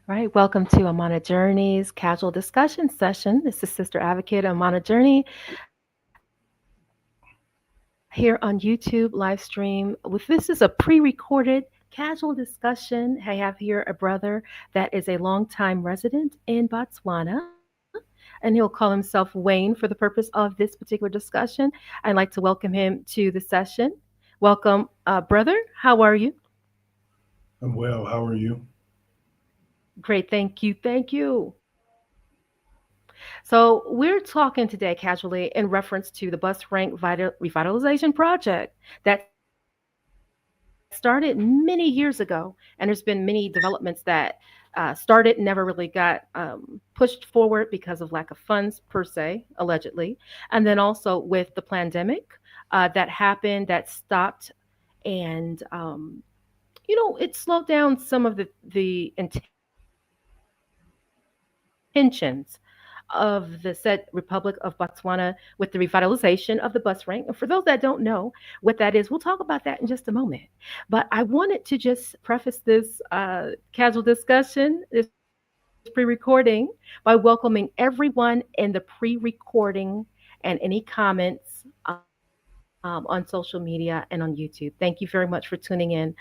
All right, welcome to Amana Journey's casual discussion session. This is Sister Advocate Amana Journey here on YouTube live stream. With this is a pre-recorded casual discussion. I have here a brother that is a longtime resident in Botswana, and he'll call himself Wayne for the purpose of this particular discussion. I'd like to welcome him to the session. Welcome, brother. How are you? I'm well. How are you? Great, thank you, thank you. So, we're talking today casually in reference to the Bus Rank Revitalization project that started many years ago. And there's been many developments that started, never really got pushed forward because of lack of funds, per se, allegedly. And then also with the pandemic that happened, that stopped. And, it slowed down some of the intentions of the said Republic of Botswana with the revitalization of the bus rank. And for those that don't know what that is, we'll talk about that in just a moment. But I wanted to just preface this casual discussion, this pre recording, by welcoming everyone in the pre recording and any comments on social media and on YouTube. Thank you very much for tuning in.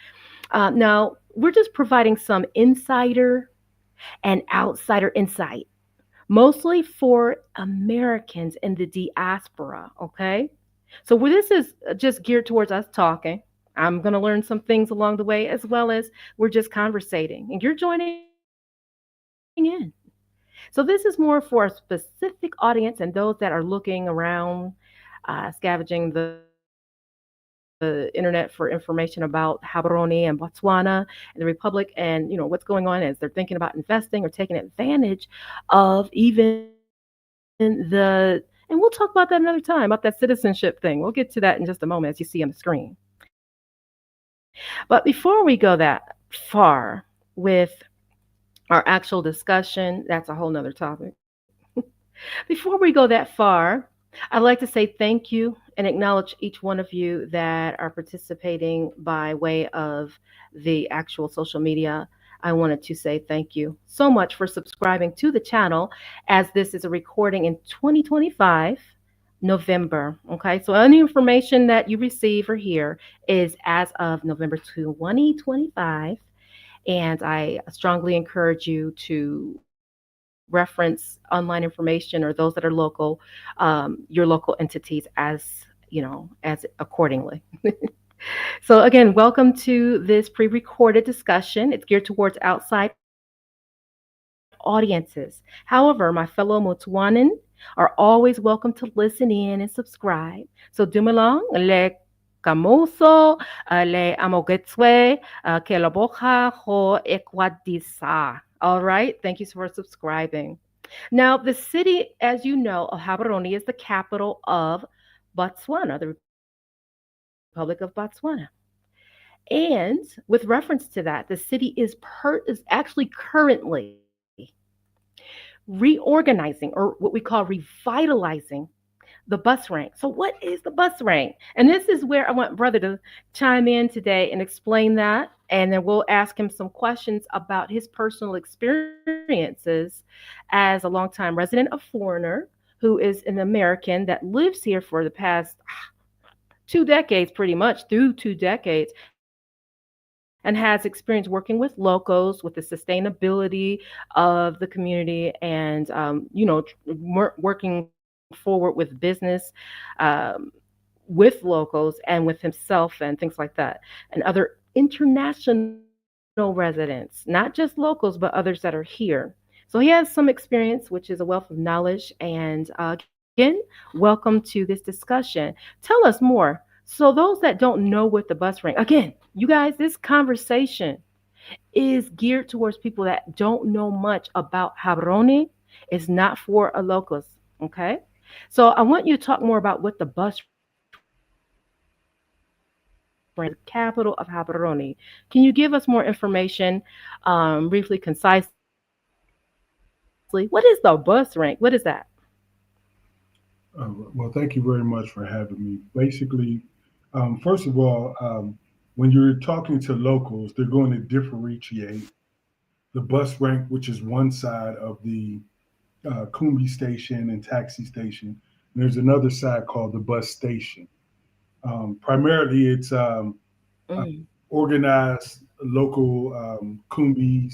Now, we're just providing some insider and outsider insight mostly for Americans in the diaspora. Okay. So this is just geared towards us talking. I'm going to learn some things along the way, as well as we're just conversating and you're joining in. So this is more for a specific audience and those that are looking around, scavenging the internet for information about Gaborone and Botswana and the Republic, and what's going on as they're thinking about investing or taking advantage of even and we'll talk about that another time about that citizenship thing. We'll get to that in just a moment as you see on the screen. But before we go that far with our actual discussion, that's a whole nother topic. Before we go that far, I'd like to say thank you and acknowledge each one of you that are participating by way of the actual social media. I wanted to say thank you so much for subscribing to the channel, as this is a recording in 2025. November. Okay, so any information that you receive or hear is as of November 2025. And I strongly encourage you to reference online information or those that are local, your local entities as accordingly. So again, welcome to this pre-recorded discussion. It's geared towards outside audiences. However, my fellow Motswanan are always welcome to listen in and subscribe. So dumalong le kamuso le amogetswe kelabocha ho ekwadisa. All right, thank you for subscribing. Now, the city, as you know, of Gaborone is the capital of Botswana, the Republic of Botswana. And with reference to that, the city is actually currently reorganizing, or what we call revitalizing, the bus rank. So what is the bus rank? And this is where I want brother to chime in today and explain that. And then we'll ask him some questions about his personal experiences as a longtime resident, a foreigner who is an American that lives here for the past 2 decades, pretty much through 2 decades, and has experience working with locals, with the sustainability of the community, and working forward with business um, with locals and with himself and things like that, and other international residents, not just locals, but others that are here. So he has some experience, which is a wealth of knowledge. And again, welcome to this discussion. Tell us more. So those that don't know what the bus rank, again, you guys, this conversation is geared towards people that don't know much about Habroni. It's not for a locals. Okay. So I want you to talk more about what the bus rank is, the capital of Habroni. Can you give us more information, briefly, concisely? What is the bus rank? What is that? Well, thank you very much for having me. Basically, first of all, when you're talking to locals, they're going to differentiate the bus rank, which is one side of the Kumbi station and taxi station. And there's another side called the bus station. Primarily, it's uh, Mm. organized local Kumbis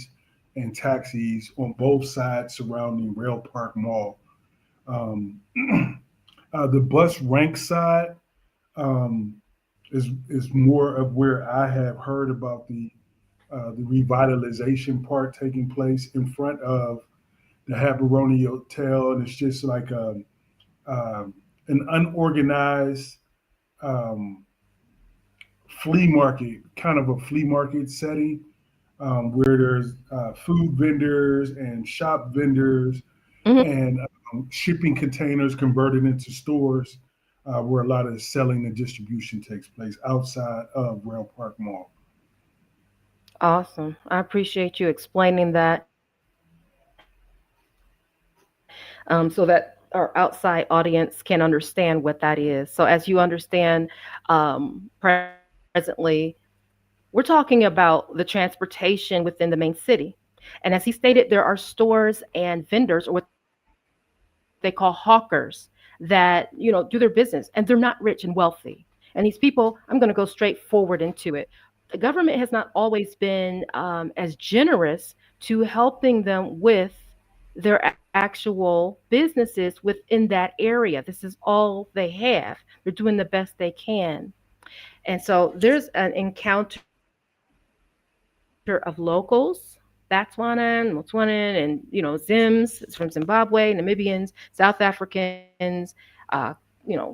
and taxis on both sides surrounding Rail Park Mall. Um, the bus rank side um, is more of where I have heard about the revitalization part taking place in front of the Gaborone Hotel, and it's just like um, an unorganized um, flea market, kind of a flea market setting, where there's food vendors and shop vendors and shipping containers converted into stores, where a lot of the selling and distribution takes place outside of Rail Park Mall. Awesome. I appreciate you explaining that so that our outside audience can understand what that is. So, as you understand, presently, we're talking about the transportation within the main city. And as he stated, there are stores and vendors, or what they call hawkers, that do their business, and they're not rich and wealthy. And these people, I'm going to go straight forward into it. The government has not always been as generous to helping them with their actual businesses within that area. This is all they have. They're doing the best they can. And so there's an encounter of locals, Batswana, Botswanan, Zims from Zimbabwe, Namibians, South Africans,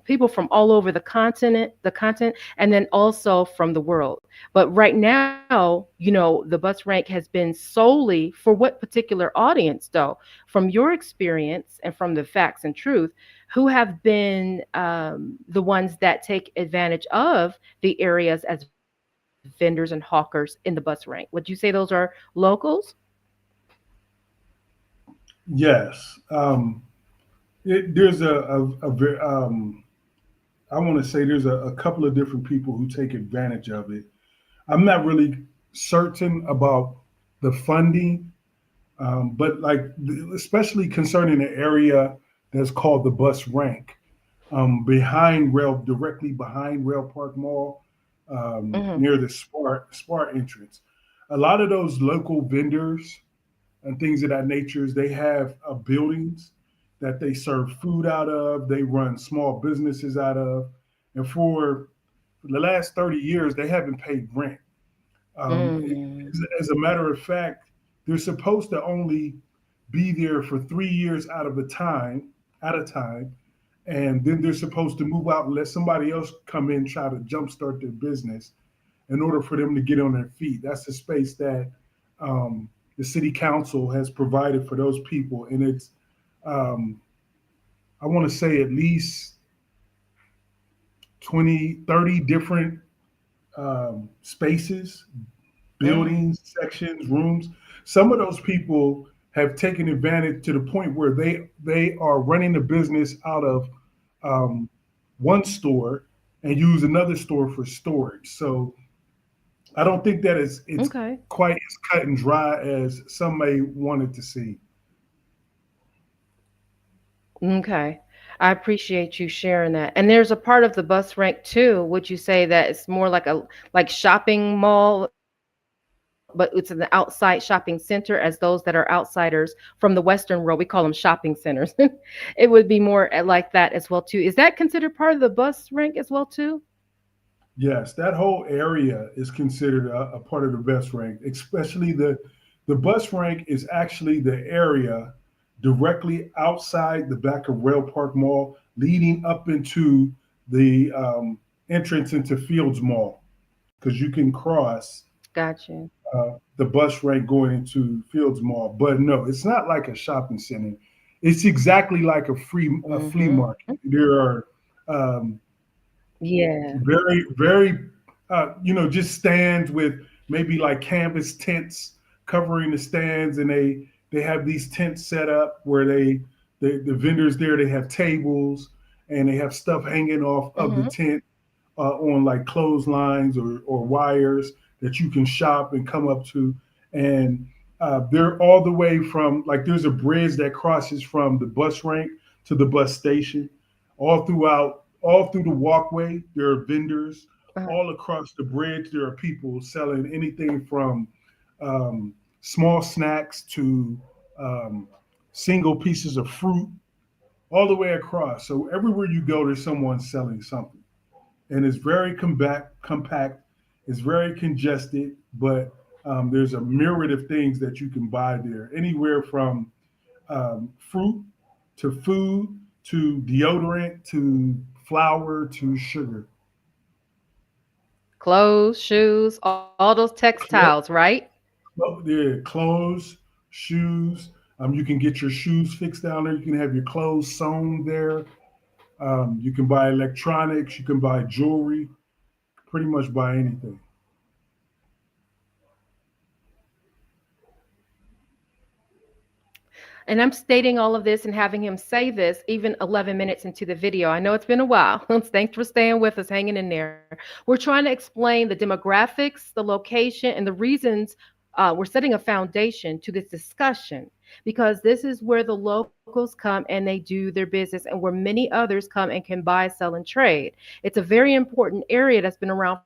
people from all over the continent, and then also from the world. But right now, the bus rank has been solely for what particular audience, though? From your experience and from the facts and truth, who have been the ones that take advantage of the areas as vendors and hawkers in the bus rank? Would you say those are locals? Yes, there's I want to say there's a couple of different people who take advantage of it. I'm not really certain about the funding, but like especially concerning the area that's called the bus rank, directly behind Rail Park Mall, near the Spar entrance. A lot of those local vendors and things of that nature, they have buildings that they serve food out of. They run small businesses out of, and for the last 30 years, they haven't paid rent. Um, Mm. as a matter of fact, they're supposed to only be there for 3 years at a time, and then they're supposed to move out and let somebody else come in try to jumpstart their business in order for them to get on their feet. That's the space that the city council has provided for those people, and it's um, I want to say at least 20, 30 different spaces, Mm. buildings, sections, rooms. Some of those people have taken advantage to the point where they are running the business out of um, one store and use another store for storage. So I don't think that it's Okay. quite as cut and dry as some may want it to see. Okay. I appreciate you sharing that. And there's a part of the bus rank too. Would you say that it's more like a like shopping mall, but it's an outside shopping center, as those that are outsiders from the Western world, we call them shopping centers. It would be more like that as well too. Is that considered part of the bus rank as well too? Yes, that whole area is considered a part of the bus rank, especially the bus rank is actually the area directly outside the back of Rail Park Mall, leading up into the entrance into Fields Mall, because you can cross Gotcha. the bus rank going into Fields Mall. But no, it's not like a shopping center. It's exactly like a flea Mm-hmm. market. There are um, Yeah. very just stands with maybe like canvas tents covering the stands, and they have these tents set up where the vendors there, they have tables and they have stuff hanging off of the Mm-hmm. tent, on like clotheslines or wires that you can shop and come up to. And They're all the way from, like, there's a bridge that crosses from the bus rank to the bus station. All through the walkway, there are vendors. All across the bridge, there are people selling anything from um, small snacks to um, single pieces of fruit, all the way across. So everywhere you go, there's someone selling something, and it's very compact. It's very congested, but there's a myriad of things that you can buy there, anywhere from fruit to food to deodorant to flour to sugar. Clothes, shoes, all those textiles, Clo- right? yeah, clothes, shoes. You can get your shoes fixed down there. You can have your clothes sewn there. You can buy electronics. You can buy jewelry. Pretty much buy anything. And I'm stating all of this and having him say this even 11 minutes into the video. I know it's been a while. Thanks for staying with us, hanging in there. We're trying to explain the demographics, the location, and the reasons we're setting a foundation to this discussion because this is where the locals come and they do their business and where many others come and can buy, sell, and trade. It's a very important area that's been around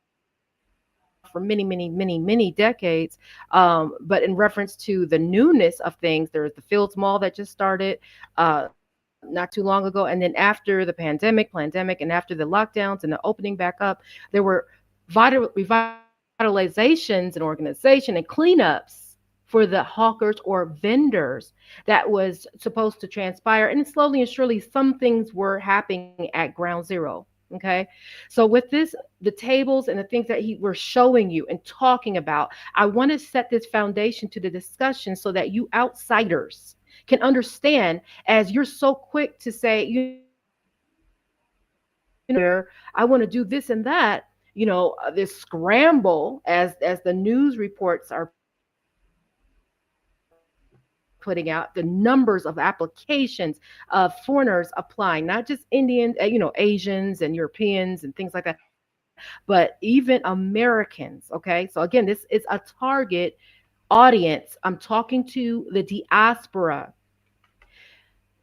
for many, many, many, many decades. But in reference to the newness of things, there's the Fields Mall that just started not too long ago. And then after the pandemic, and after the lockdowns and the opening back up, there were revitalizations and organization and cleanups for the hawkers or vendors that was supposed to transpire. And slowly and surely, some things were happening at ground zero. Okay. So with this, the tables and the things that he we're showing you and talking about, I want to set this foundation to the discussion so that you outsiders can understand as you're so quick to say, I want to do this and that, this scramble as the news reports are putting out, the numbers of applications of foreigners applying, not just Indians, Asians and Europeans and things like that, but even Americans. Okay. So again, this is a target audience. I'm talking to the diaspora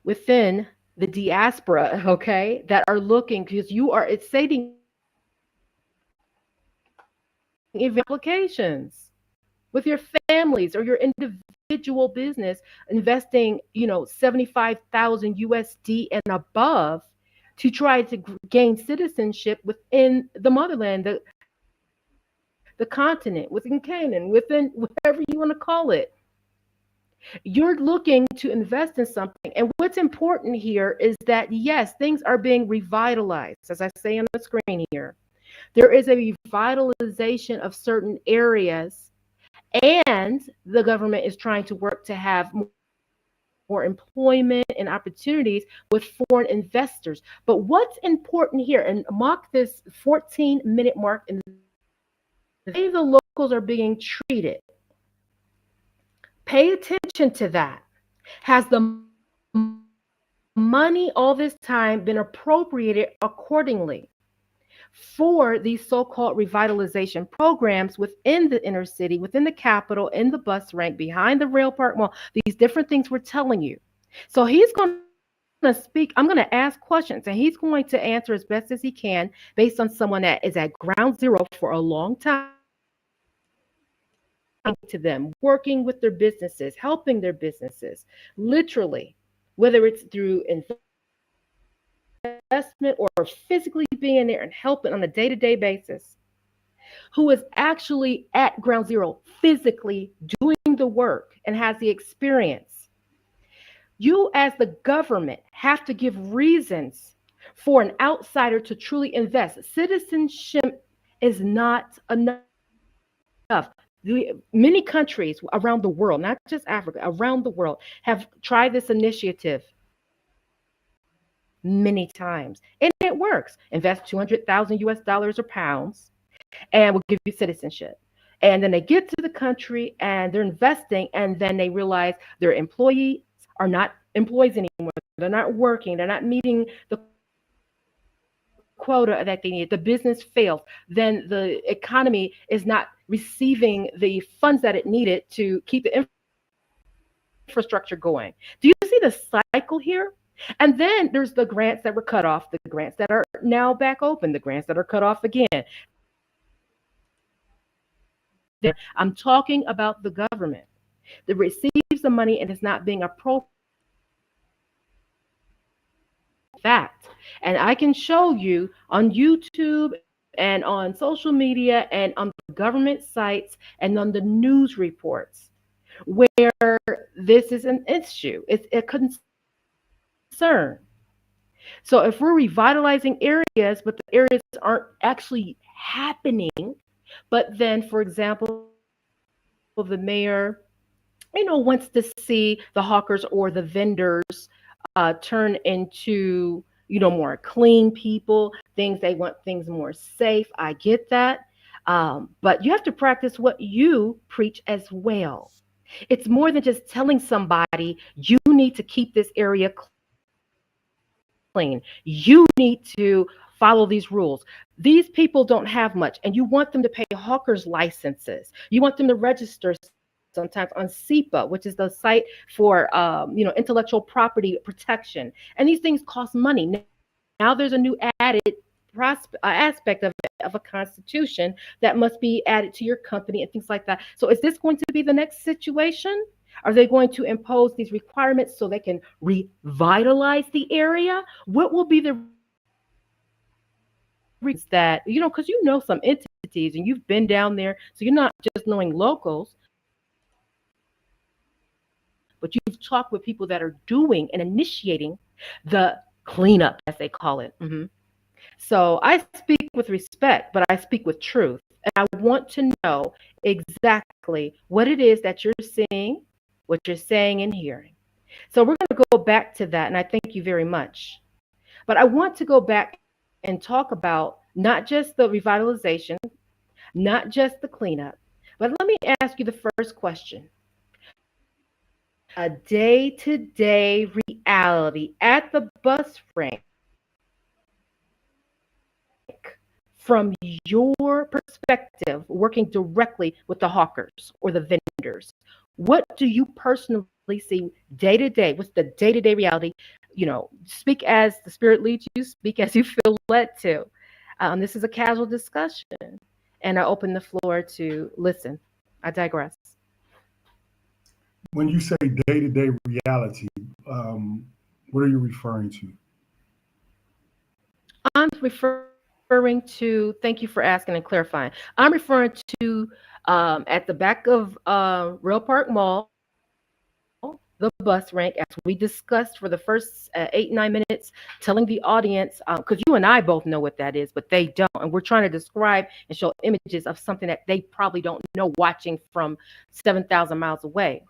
within the diaspora, okay, that are looking because it's stating even applications with your families or your individual business investing, 75,000 USD and above to try to gain citizenship within the motherland, the continent, within Canaan, within whatever you want to call it. You're looking to invest in something. And what's important here is that, yes, things are being revitalized, as I say on the screen here. There is a revitalization of certain areas, and the government is trying to work to have more employment and opportunities with foreign investors. But what's important here, and mark this 14-minute mark in the video, the way the locals are being treated. Pay attention to that. Has the money all this time been appropriated accordingly for these so-called revitalization programs within the inner city, within the capital, in the bus rank, behind the rail park mall, these different things we're telling you. So he's going to speak. I'm going to ask questions and he's going to answer as best as he can based on someone that is at ground zero for a long time, to them, working with their businesses, helping their businesses, literally, whether it's through investment or physically being there and helping on a day-to-day basis, who is actually at ground zero, physically doing the work and has the experience. You, as the government, have to give reasons for an outsider to truly invest. Citizenship is not enough. Many countries around the world, not just Africa, around the world, have tried this initiative many times. And it works. Invest 200,000 US dollars or pounds and we'll give you citizenship. And then they get to the country and they're investing, and then they realize their employees are not employees anymore. They're not working. They're not meeting the quota that they need. The business fails. Then the economy is not receiving the funds that it needed to keep the infrastructure going. infrastructure going. Do you see the cycle here? And then there's the grants that were cut off, the grants that are now back open, the grants that are cut off again. Then I'm talking about the government that receives the money and is not being appropriated fact. And I can show you on YouTube and on social media and on the government sites and on the news reports where this is an issue. It's a concern. So if we're revitalizing areas, but the areas aren't actually happening, but then, for example, the mayor wants to see the hawkers or the vendors turn into more clean people, things they want things more safe. I get that. But you have to practice what you preach as well. It's more than just telling somebody you need to keep this area clean. You need to follow these rules. These people don't have much, and you want them to pay hawkers licenses. You want them to register sometimes on SEPA, which is the site for intellectual property protection. And these things cost money. Now there's a new added aspect of a constitution that must be added to your company and things like that. So is this going to be the next situation? Are they going to impose these requirements so they can revitalize the area? What will be the requirements that, because you know some entities and you've been down there, so you're not just knowing locals, but you've talked with people that are doing and initiating the cleanup, as they call it. So I speak with respect, but I speak with truth. And I want to know exactly what it is that you're seeing, what you're saying and hearing. So we're going to go back to that. And I thank you very much. But I want to go back and talk about not just the revitalization, not just the cleanup, but let me ask you the first question. A day to day reality at the bus rank from your perspective, working directly with the hawkers or the vendors. What do you personally see day to day? What's the day to day reality? Speak as the spirit leads you, speak as you feel led to. This is a casual discussion, and I open the floor to listen. I digress. When you say day to day reality, what are you referring to? I'm referring to, thank you for asking and clarifying. I'm referring to at the back of Real Park Mall, the bus rank, as we discussed for the first 8, 9 minutes, telling the audience, because you and I both know what that is, but they don't. And we're trying to describe and show images of something that they probably don't know watching from 7,000 miles away.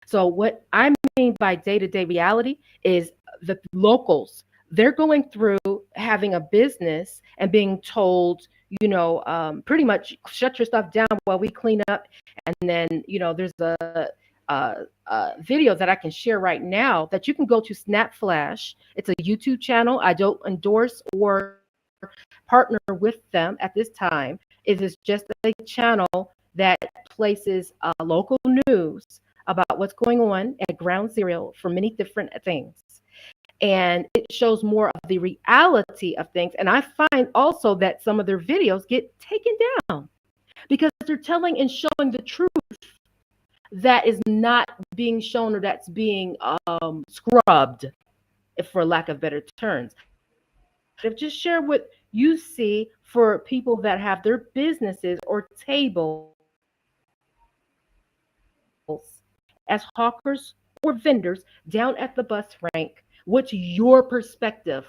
So, what I mean by day to day reality is the locals. They're going through having a business and being told, pretty much shut your stuff down while we clean up. And then, there's a video that I can share right now that you can go to Snap Flash. It's a YouTube channel. I don't endorse or partner with them at this time. It is just a channel that places local news about what's going on at ground zero for many different things. And it shows more of the reality of things. And I find also that some of their videos get taken down because they're telling and showing the truth that is not being shown or that's being scrubbed, if for lack of better terms. If just share what you see for people that have their businesses or tables as hawkers or vendors down at the bus rank. What's your perspective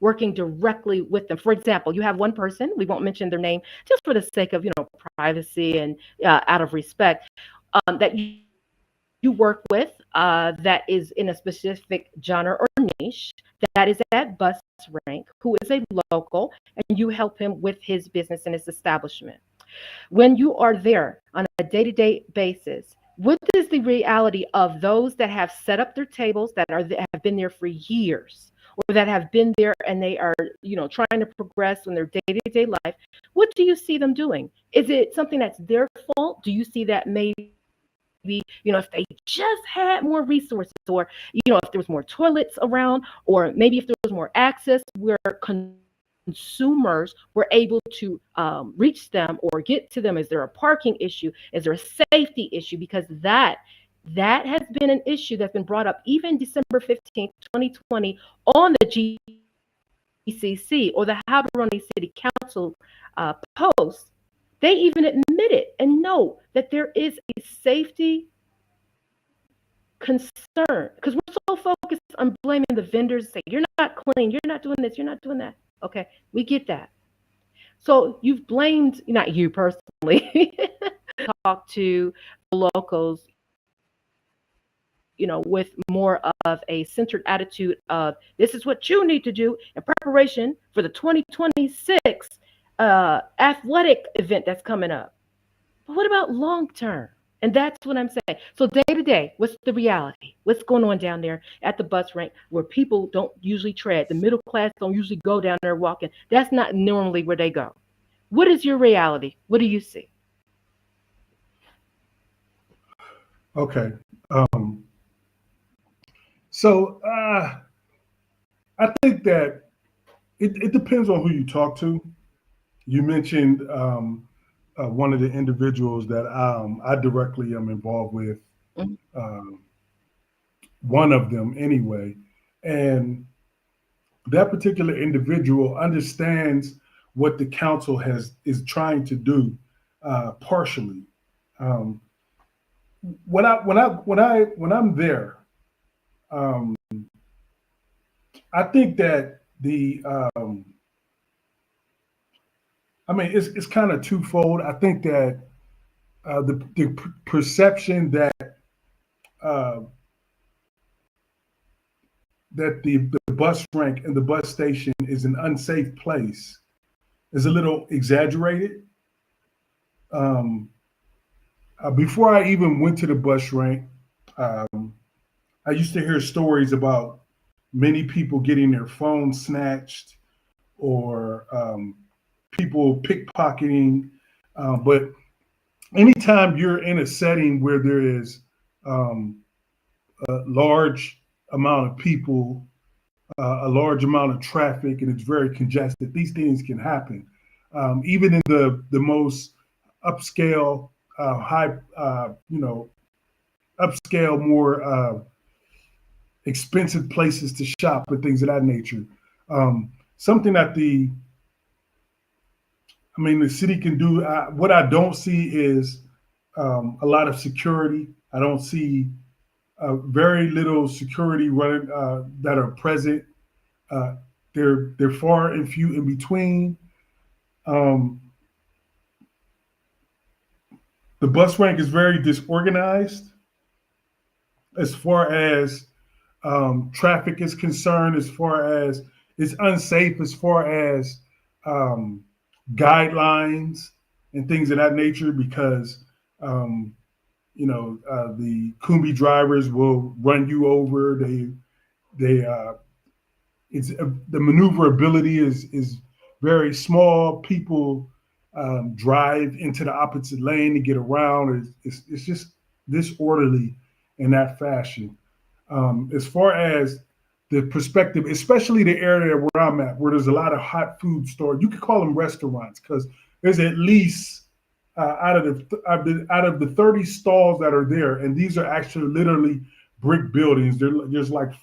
working directly with them? For example, you have one person, we won't mention their name just for the sake of, privacy and out of respect, that you work with that is in a specific genre or niche that is at Bus Rank, who is a local, and you help him with his business and his establishment. When you are there on a day-to-day basis, what is the reality of those that have set up their tables that have been there for years, or that have been there and they are, trying to progress in their day-to-day life? What do you see them doing? Is it something that's their fault? Do you see that maybe if they just had more resources, or if there was more toilets around, or maybe if there was more access where consumers were able to reach them or get to them. Is there a parking issue? Is there a safety issue? Because that has been an issue that's been brought up even December 15th, 2020, on the GCC or the Gaborone City Council post. They even admit it and know that there is a safety concern, because we're so focused on blaming the vendors, say you're not clean, you're not doing this, you're not doing that. Okay, we get that. So you've blamed, not you personally, talk to the locals, with more of a centered attitude of this is what you need to do in preparation for the 2026 athletic event that's coming up. But what about long term? And that's what I'm saying. So day to day, what's the reality? What's going on down there at the bus rank where people don't usually tread? The middle class don't usually go down there walking. That's not normally where they go. What is your reality? What do you see? Okay. Um, so I think that it depends on who you talk to. You mentioned one of the individuals that I directly am involved with, Mhm. um, one of them anyway. And that particular individual understands what the council is trying to do partially. Um, when I'm there, um, I think that I mean it's kind of twofold. I think that the perception uh, that the bus rank and the bus station is an unsafe place is a little exaggerated. Um, Before I even went to the bus rank, um, I used to hear stories about many people getting their phones snatched or people pickpocketing. But anytime you're in a setting where there is um, a large amount of people, a large amount of traffic, and it's very congested, these things can happen. Even in the most upscale, high, upscale, more expensive places to shop and things of that nature. Something that the city can do. What I don't see is a lot of security. I don't see very little security running that are present. Uh, they're far and few in between. Um, the bus rank is very disorganized as far as traffic is concerned, as far as it's unsafe, as far as um, guidelines and things of that nature, because um, the Kumbi drivers will run you over. They it's the maneuverability is very small. People drive into the opposite lane to get around. It's just disorderly in that fashion. As far as the perspective, especially the area where I'm at, where there's a lot of hot food stores, you could call them restaurants because there's at least out of the 30 stalls that are there, and these are actually literally brick buildings. There's like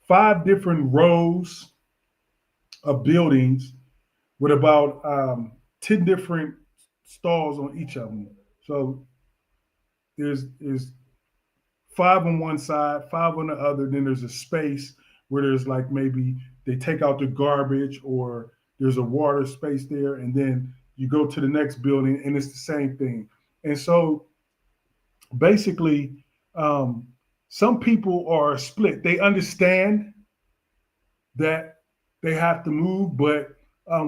five different rows of buildings with about 10 different stalls on each of them. So there's five on one side, five on the other. Then there's a space where there's like maybe they take out the garbage or there's a water space there. And then you go to the next building and it's the same thing. And so basically, um, some people are split. They understand that they have to move, but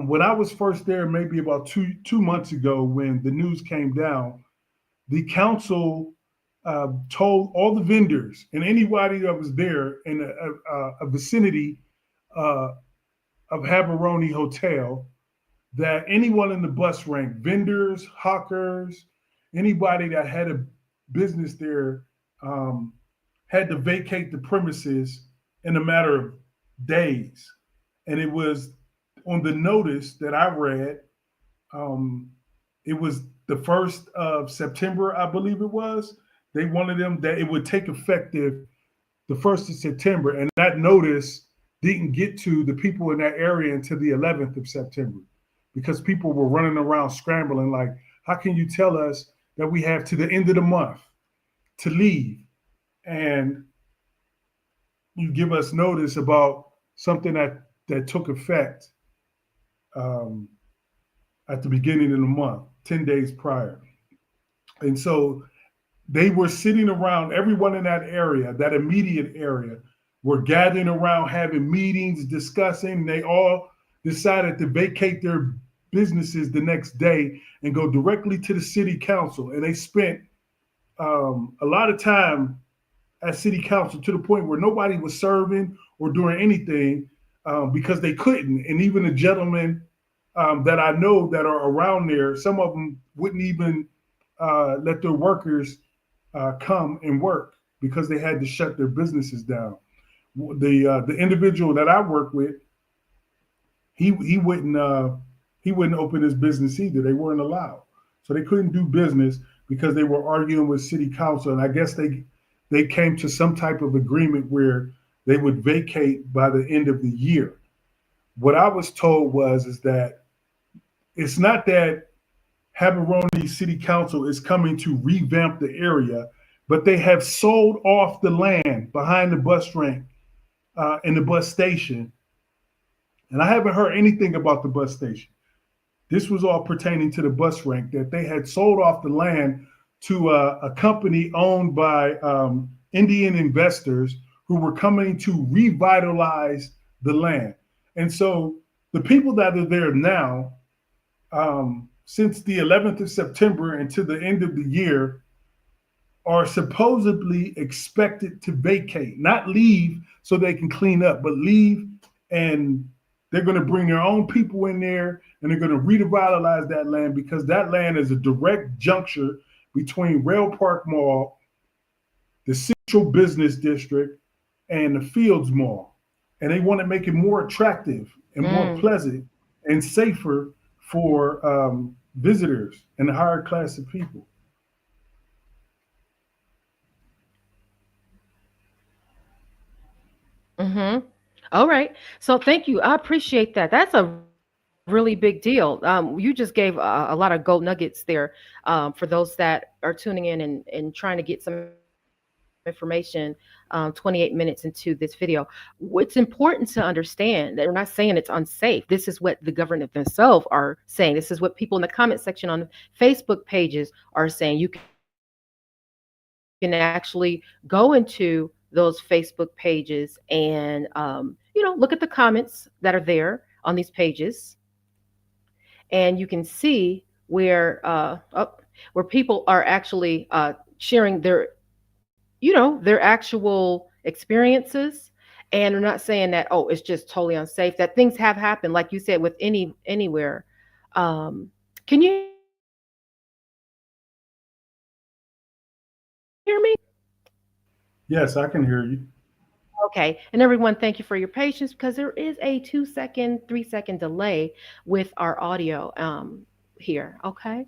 when I was first there, maybe about two months ago, when the news came down, the council told all the vendors and anybody that was there in a vicinity uh, of Gaborone Hotel that anyone in the bus rank, vendors, hawkers, anybody that had business there um, had to vacate the premises in a matter of days. And it was on the notice that I read, um, it was the 1st of September, I believe it was. They wanted them that it would take effective the 1st of September. And that notice didn't get to the people in that area until the 11th of September because people were running around scrambling like, how can you tell us that we have to the end of the month to leave? And you give us notice about something that took effect um, at the beginning of the month, 10 days prior. And so they were sitting around, everyone in that area, that immediate area, were gathering around having meetings, discussing. They all decided to vacate their businesses the next day and go directly to the city council. And they spent a lot of time at city council to the point where nobody was serving or doing anything because they couldn't. And even the gentlemen that I know that are around there, some of them wouldn't even let their workers come and work because they had to shut their businesses down. The individual that I work with, he wouldn't he wouldn't open his business either. They weren't allowed, so they couldn't do business because they were arguing with city council. And I guess they came to some type of agreement where they would vacate by the end of the year. What I was told was is that it's not that Gaborone City Council is coming to revamp the area, but they have sold off the land behind the bus rank and the bus station. And I haven't heard anything about the bus station. This was all pertaining to the bus rank, that they had sold off the land to a company owned by Indian investors who were coming to revitalize the land. And so the people that are there now, since the 11th of September until the end of the year, are supposedly expected to vacate, not leave so they can clean up, but leave, and they're going to bring their own people in there and they're going to revitalize that land because that land is a direct juncture between Rail Park Mall, the Central Business District, and the Fields Mall. And they want to make it more attractive and more Mm. pleasant and safer for visitors and the higher class of people. Mm-hmm. All right. So thank you. I appreciate that. That's a really big deal. You just gave a lot of gold nuggets there for those that are tuning in and trying to get some information 28 minutes into this video. It's important to understand that we're not saying it's unsafe. This is what the government themselves are saying. This is what people in the comment section on Facebook pages are saying. You can actually go into those Facebook pages and look at the comments that are there on these pages, and you can see where people are actually sharing their actual experiences. And they're not saying that, oh, it's just totally unsafe, that things have happened, like you said, with anywhere. um can you hear me? Yes, I can hear you. Okay. And everyone, thank you for your patience because there is a 2 second, 3 second delay with our audio here. Okay.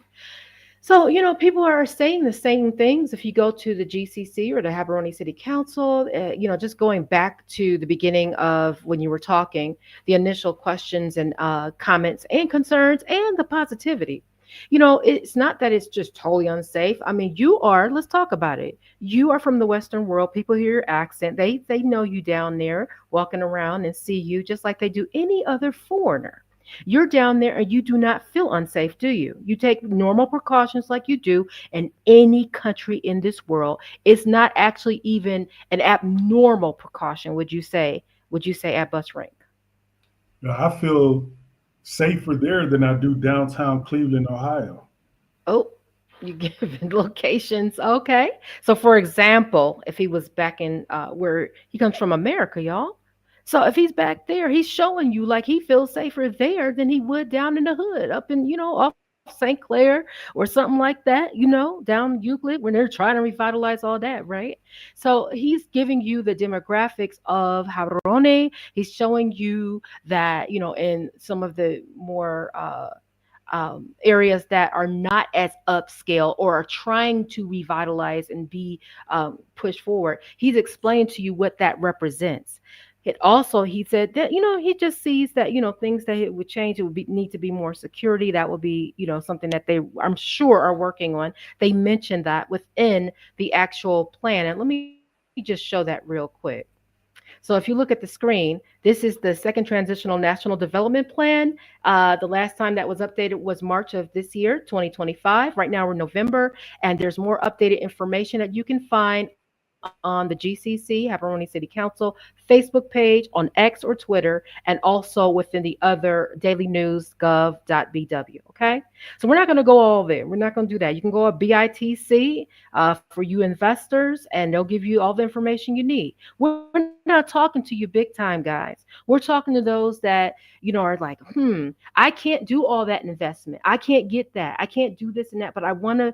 So, people are saying the same things. If you go to the GCC or the Gaborone City Council, just going back to the beginning of when you were talking, the initial questions and comments and concerns and the positivity. It's not that it's just totally unsafe. I mean, let's talk about it. You are from the Western world. People hear your accent. They know you down there walking around and see you just like they do any other foreigner. You're down there and you do not feel unsafe, do you? You take normal precautions like you do in any country in this world. It's not actually even an abnormal precaution, would you say? Would you say at Bus Rank? I feel safer there than I do downtown Cleveland, Ohio. Oh, you give locations. Okay. So, for example, if he was back in where he comes from, America, y'all. So if he's back there, he's showing you like he feels safer there than he would down in the hood, up in off of St. Clair or something like that, down Euclid when they're trying to revitalize all that, right? So he's giving you the demographics of Gaborone. He's showing you that, in some of the more areas that are not as upscale or are trying to revitalize and be pushed forward. He's explained to you what that represents. He said that he just sees that things that it would change. It would need to be more security. That would be something that they, I'm sure, are working on. They mentioned that within the actual plan, and let me just show that real quick. So if you look at the screen, this is the second transitional national development plan. The last time that was updated was March of this year, 2025. Right now we're November, and there's more updated information that you can find on the GCC, Haberoni City Council, Facebook page, on X or Twitter, and also within the other dailynewsgov.bw. Okay, so we're not going to go all there. We're not going to do that. You can go to BITC for you investors, and they'll give you all the information you need. We're not talking to you big time guys. We're talking to those that are like, I can't do all that investment. I can't get that. I can't do this and that, but I want to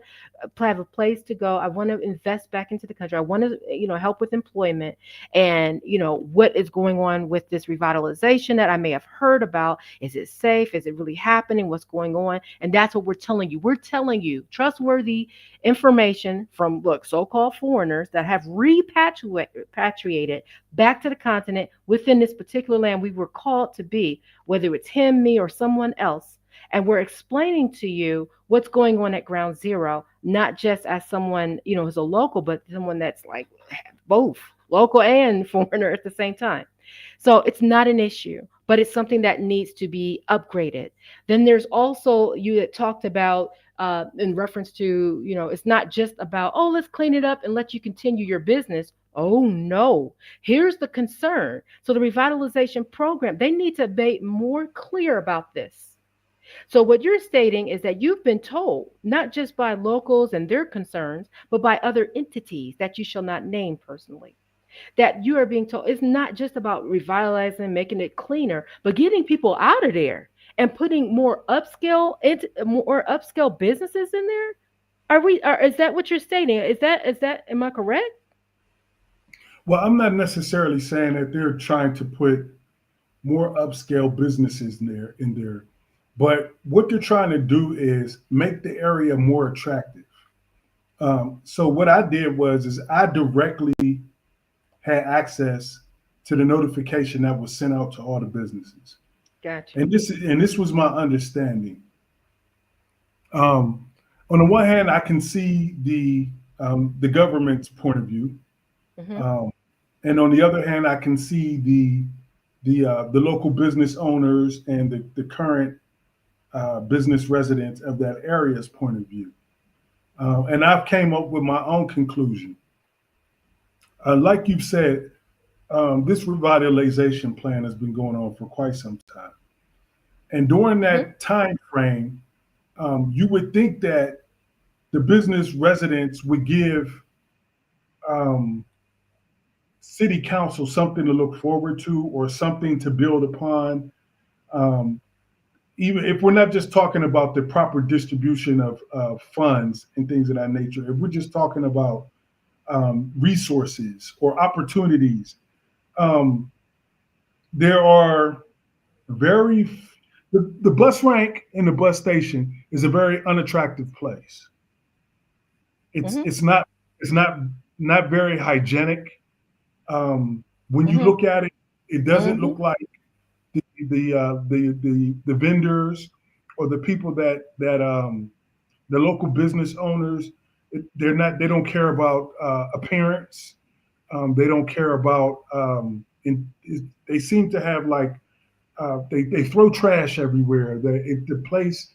have a place to go. I want to invest back into the country. I want to, help with employment and, what is going on with this revitalization that I may have heard about. Is it safe? Is it really happening? What's going on? And that's what we're telling you. We're telling you trustworthy information from, look, so-called foreigners that have repatriated back to the continent within this particular land we were called to be, whether it's him, me, or someone else. And we're explaining to you what's going on at ground zero, not just as someone, who's a local, but someone that's like both local and foreigner at the same time. So it's not an issue, but it's something that needs to be upgraded. Then there's also, you had talked about in reference to, it's not just about, oh, let's clean it up and let you continue your business. Oh, no. Here's the concern. So the revitalization program, they need to be more clear about this. So what you're stating is that you've been told, not just by locals and their concerns, but by other entities that you shall not name personally, that you are being told it's not just about revitalizing, making it cleaner, but getting people out of there and putting more upscale businesses in there. Is that what you're stating? Is that am I correct? Well, I'm not necessarily saying that they're trying to put more upscale businesses in there, but what they're trying to do is make the area more attractive. So what I did was is I directly had access to the notification that was sent out to all the businesses, Gotcha. and this was my understanding. Um, on the one hand, I can see the government's point of view, Hmm. um, and on the other hand, I can see the local business owners and the current business residents of that area's point of view. And I've came up with my own conclusion. Like you've said, this revitalization plan has been going on for quite some time. And during Hmm. that time frame, you would think that the business residents would give um, city council something to look forward to or something to build upon. Um, Even if we're not just talking about the proper distribution of funds and things of that nature, if we're just talking about resources or opportunities, um, there are very the bus rank in the bus station is a very unattractive place. It's Hmm. it's not it's not very hygienic. When you Hmm. look at it, it doesn't Hmm. look like the vendors or the people that the local business owners. They don't care about appearance. They don't care about. They seem to have like they throw trash everywhere. The place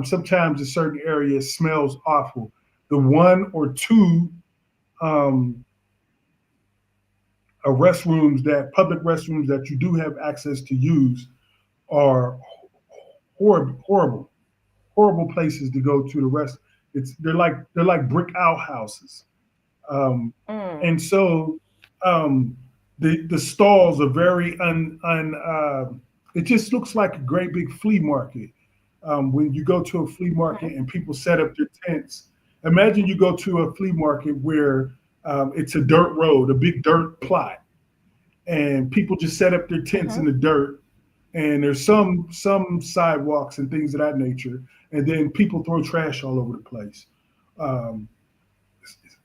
sometimes in certain areas smells awful. The one or two um, restrooms that public restrooms that you do have access to use are horrible places to go to. The rest, they're like brick outhouses, um, Mm. and so the stalls are very it just looks like a great big flea market. when you go to a flea market Mhm. and people set up their tents. Imagine you go to a flea market where it's a dirt road, a big dirt plot, and people just set up their tents in the Mhm. dirt, and there's some sidewalks and things of that nature, and then people throw trash all over the place. Um,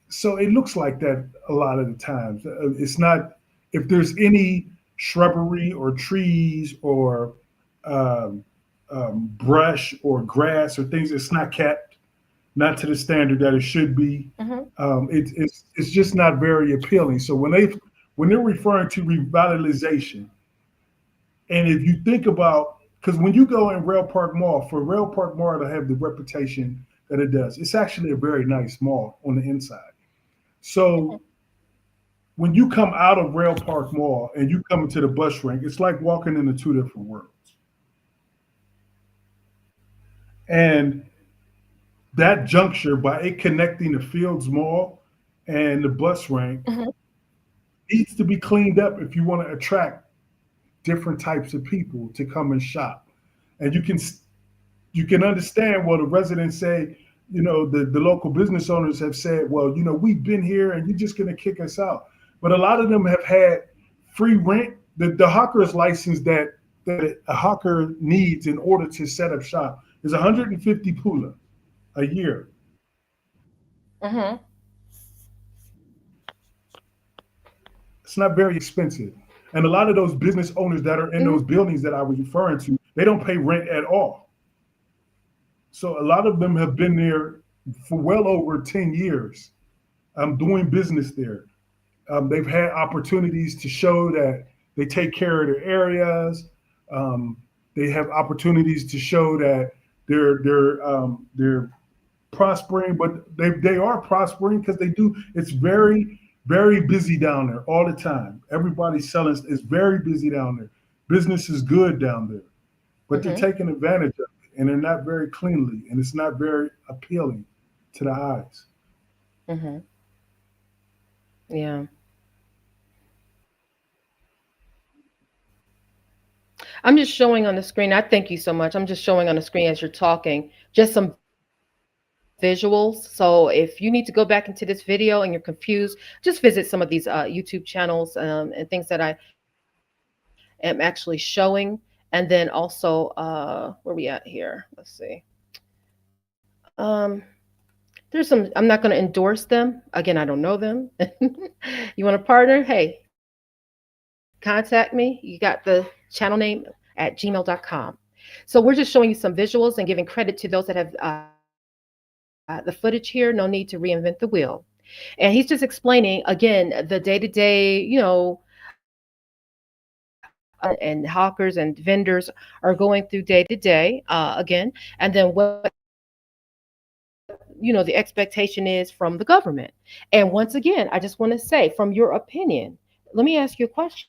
so it looks like that a lot of the times. It's not, if there's any shrubbery or trees or um, brush or grass or things, it's not kept, not to the standard that it should be. Mhm. It's just not very appealing. So when they're referring to revitalization, and if you think about, because when you go in Rail Park Mall, for Rail Park Mall to have the reputation that it does, it's actually a very nice mall on the inside. So when you come out of Rail Park Mall and you come into the bus rank, it's like walking into two different worlds. And that juncture, by it connecting the Fields Mall and the bus rank, Mhm. needs to be cleaned up if you want to attract different types of people to come and shop. And you can understand, well, the residents say, the local business owners have said, well, we've been here and you're just going to kick us out. But a lot of them have had free rent. The hawker's license that a hawker needs in order to set up shop is 150 pula a year. Mhm. It's not very expensive. And a lot of those business owners that are in those Mhm. buildings that I was referring to, they don't pay rent at all. So a lot of them have been there for well over 10 years. I'm doing business there. They've had opportunities to show that they take care of their areas. Um, they have opportunities to show that they're prospering, but they are prospering because they do. It's very busy down there all the time. Everybody's selling. It's very busy down there. Business is good down there, but they're Mhm. taking advantage of it, and they're not very cleanly, and it's not very appealing to the eyes. Mhm. Yeah. I'm just showing on the screen. I thank you so much. I'm just showing on the screen as you're talking just some visuals. So if you need to go back into this video and you're confused, just visit some of these YouTube channels and things that I am actually showing. And then also, where we at here? Let's see. Um, there's some. I'm not going to endorse them. Again, I don't know them. You want a partner? Hey, contact me. You got the channel name at gmail.com. So we're just showing you some visuals and giving credit to those that have the footage here. No need to reinvent the wheel. And he's just explaining again the day-to-day, and hawkers and vendors are going through day to day again, and then what the expectation is from the government. And once again, I just want to say, from your opinion, let me ask you a question.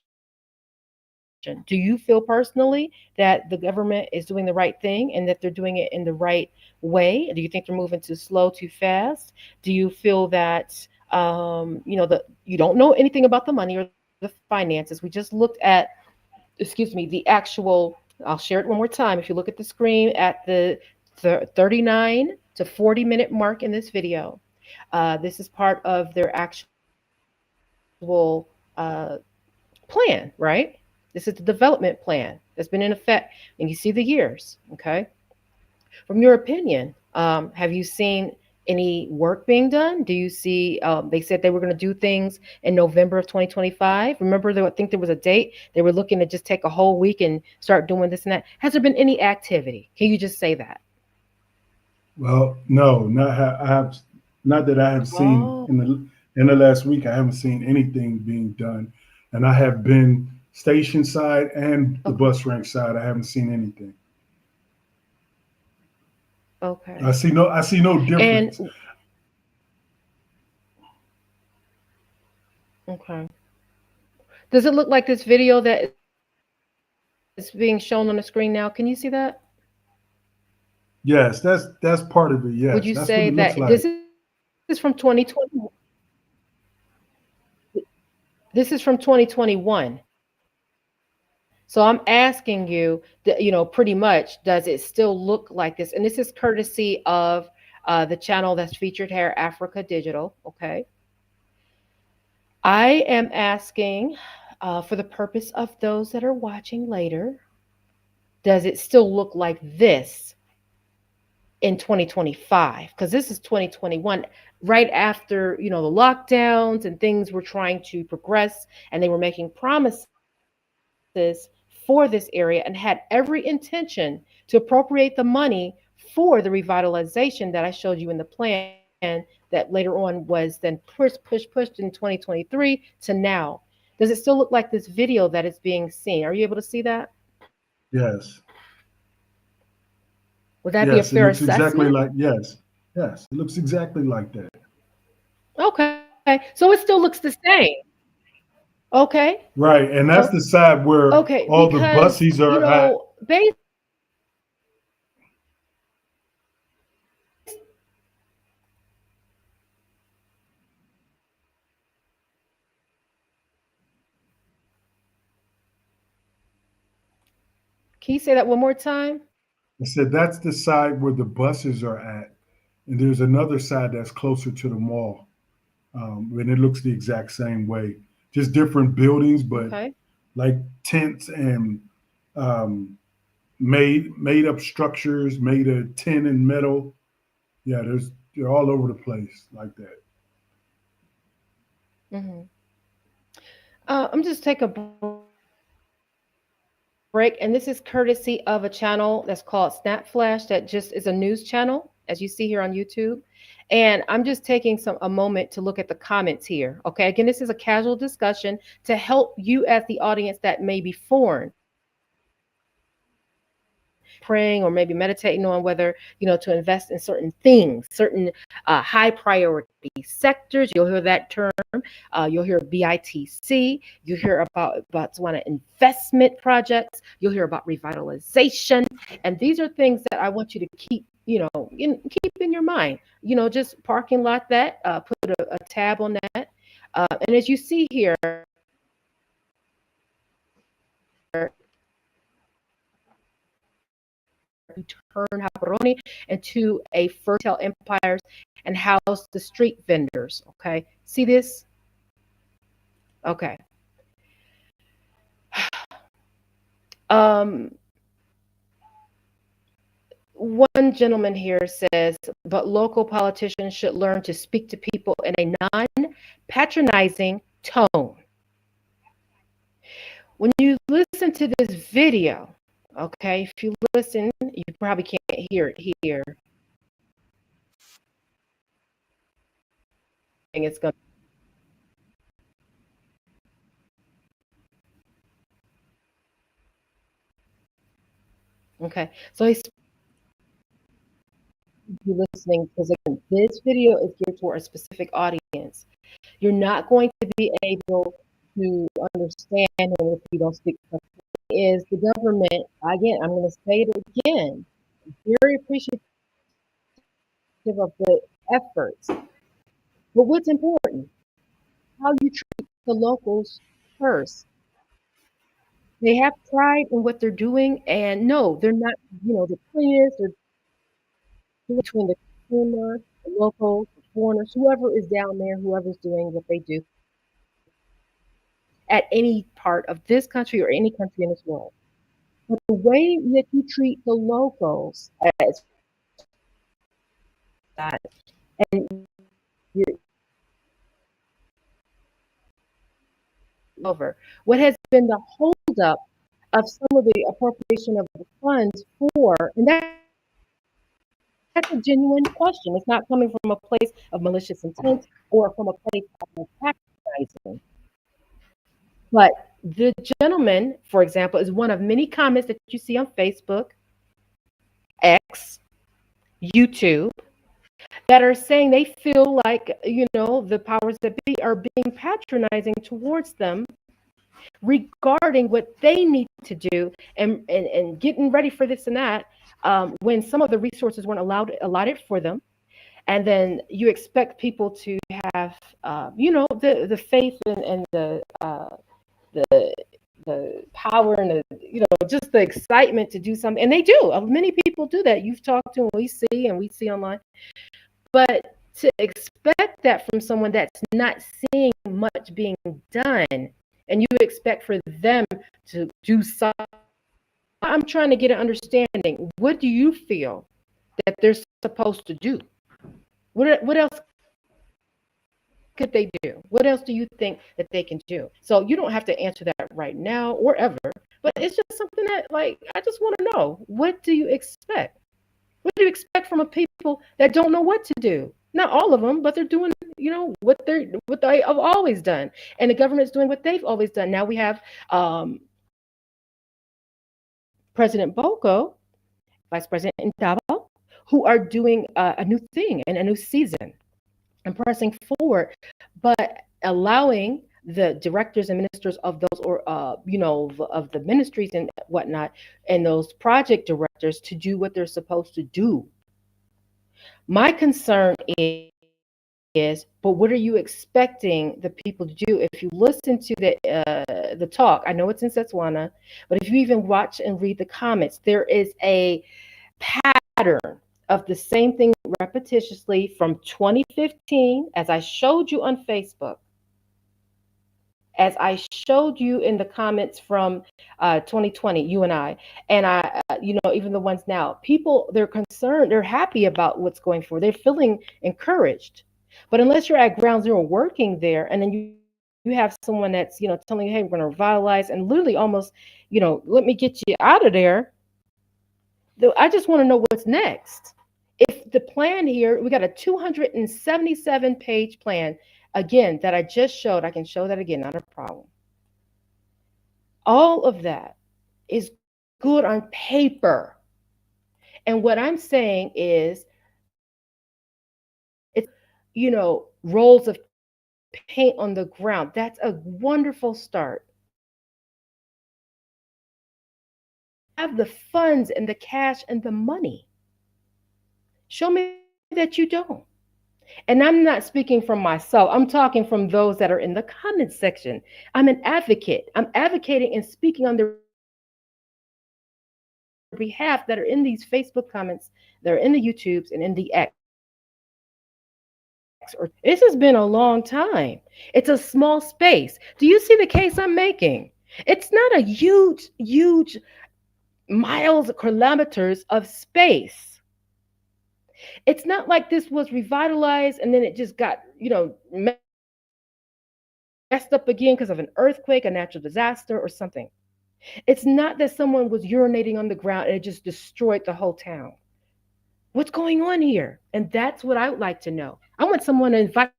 Do you feel personally that the government is doing the right thing and that they're doing it in the right way? Do you think they're moving too slow, too fast? Do you feel that you don't know anything about the money or the finances? We just looked at, excuse me, the actual. I'll share it one more time. If you look at the screen at the 39 to 40-minute mark in this video, this is part of their actual plan, right? This is the development plan that's been in effect, and you see the years. Okay. From your opinion, have you seen any work being done? Do you see? They said they were going to do things in November of 2025. Remember, I think there was a date they were looking to just take a whole week and start doing this and that. Has there been any activity? Can you just say that? Well, no, I have not that I have seen Oh, in the last week. I haven't seen anything being done, and I have been station side and the okay, bus rank side. I haven't seen anything. okay. I see no And difference. okay, does it look like this video that is being shown on the screen now? Can you see that? Yes, that's part of it. Would you Yes, say that's what it that looks this like. is from 2020? This is from 2021. So So I'm asking you, pretty much, does it still look like this? And this is courtesy of the channel that's featured here, Africa Digital. Okay. I am asking, for the purpose of those that are watching later, does it still look like this in 2025? Because this is 2021, right after, the lockdowns and things were trying to progress, and they were making promises for this area and had every intention to appropriate the money for the revitalization that I showed you in the plan that later on was then pushed in 2023 to now. Does it still look like this video that is being seen? Are you able to see that? Yes. Would that be a Yes. It fair looks exactly assessment? like, yes. Yes. It looks exactly like that. Okay, so it still looks the same. Okay, Right. And that's so the side where okay, all the because buses are at. can you say that one more time? I said that's the side where the buses are at. And there's another side that's closer to the mall. And it looks the exact same way. Just different buildings, but Okay. like tents and um, made up structures made of tin and metal. Yeah, they're all over the place like that. Hmm. I'm just taking a break, and this is courtesy of a channel that's called Snap Flash, that just is a news channel, as you see here on YouTube. And I'm just taking a moment to look at the comments here. Okay, again, this is a casual discussion to help you as the audience that may be foreign to praying or maybe meditating on whether, to invest in certain things, certain high priority sectors. You'll hear that term. You'll hear BITC. You hear about Botswana investment projects. You'll hear about revitalization. And these are things that I want you to keep, keep in your mind. Just parking lot that, put a tab on that. And as you see here, you turn Gaborone into a fertile empires and house the street vendors. Okay, see this? Okay. One gentleman here says, but local politicians should learn to speak to people in a non patronizing tone. When you listen to this video, okay, if you listen, you probably can't hear it here. It's going to, okay. So he's you listening because again, this video is geared toward a specific audience. You're not going to be able to understand him if you don't speak. Is the government again? I'm going to say it again. Very appreciative of the efforts, but what's important? How you treat the locals first. They have pride in what they're doing, and no, they're not. The cleanest. They're between the consumer, the locals, the foreigners, whoever is down there, whoever's doing what they do at any part of this country or any country in this world. But the way that you treat the locals as that, and over what has been the holdup of some of the appropriation of the funds for, and that's a genuine question. It's not coming from a place of malicious intent or from a place of patronizing. But the gentleman, for example, is one of many comments that you see on Facebook, X, YouTube, that are saying they feel like, the powers that be are being patronizing towards them regarding what they need to do, and getting ready for this and that, when some of the resources weren't allotted for them. And then you expect people to have, the faith and the power and just the excitement to do something, and they do. Many people do that. You've talked to, and we see online, but to expect that from someone that's not seeing much being done, and you expect for them to do something. I'm trying to get an understanding. What do you feel that they're supposed to do? What else could they do? What else do you think that they can do? So you don't have to answer that right now or ever, but it's just something that, like, I just want to know, what do you expect? What do you expect from a people that don't know what to do? Not all of them, but they're doing, what they have always done, and the government's doing what they've always done. Now we have President Boko, Vice President Indaba, who are doing a new thing and a new season and pressing forward, but allowing the directors and ministers of those, or of the ministries and whatnot, and those project directors to do what they're supposed to do. My concern is, but what are you expecting the people to do? If you listen to the talk, I know it's in Setswana, but if you even watch and read the comments, there is a pattern of the same thing repetitiously from 2015, as I showed you on Facebook, as I showed you in the comments from 2020, you and I, even the ones now. People, they're concerned, they're happy about what's going forward. They're feeling encouraged. But unless you're at ground zero working there, and then you have someone that's, telling you, hey, we're going to revitalize, and literally almost, let me get you out of there. I just want to know what's next. If the plan here, we got a 277-page plan, again, that I just showed. I can show that again, not a problem. All of that is good on paper. And what I'm saying is, it's, rolls of paint on the ground. That's a wonderful start. Have the funds and the cash and the money. Show me that you don't. And I'm not speaking from myself. I'm talking from those that are in the comments section. I'm an advocate. I'm advocating and speaking on their behalf, that are in these Facebook comments, that are in the YouTubes and in the X. Or this has been a long time. It's a small space. Do you see the case I'm making? It's not a huge miles, kilometers of space. It's not like this was revitalized and then it just got, messed up again because of an earthquake, a natural disaster, or something. It's not that someone was urinating on the ground and it just destroyed the whole town. What's going on here? And that's what I would like to know. I want someone to invite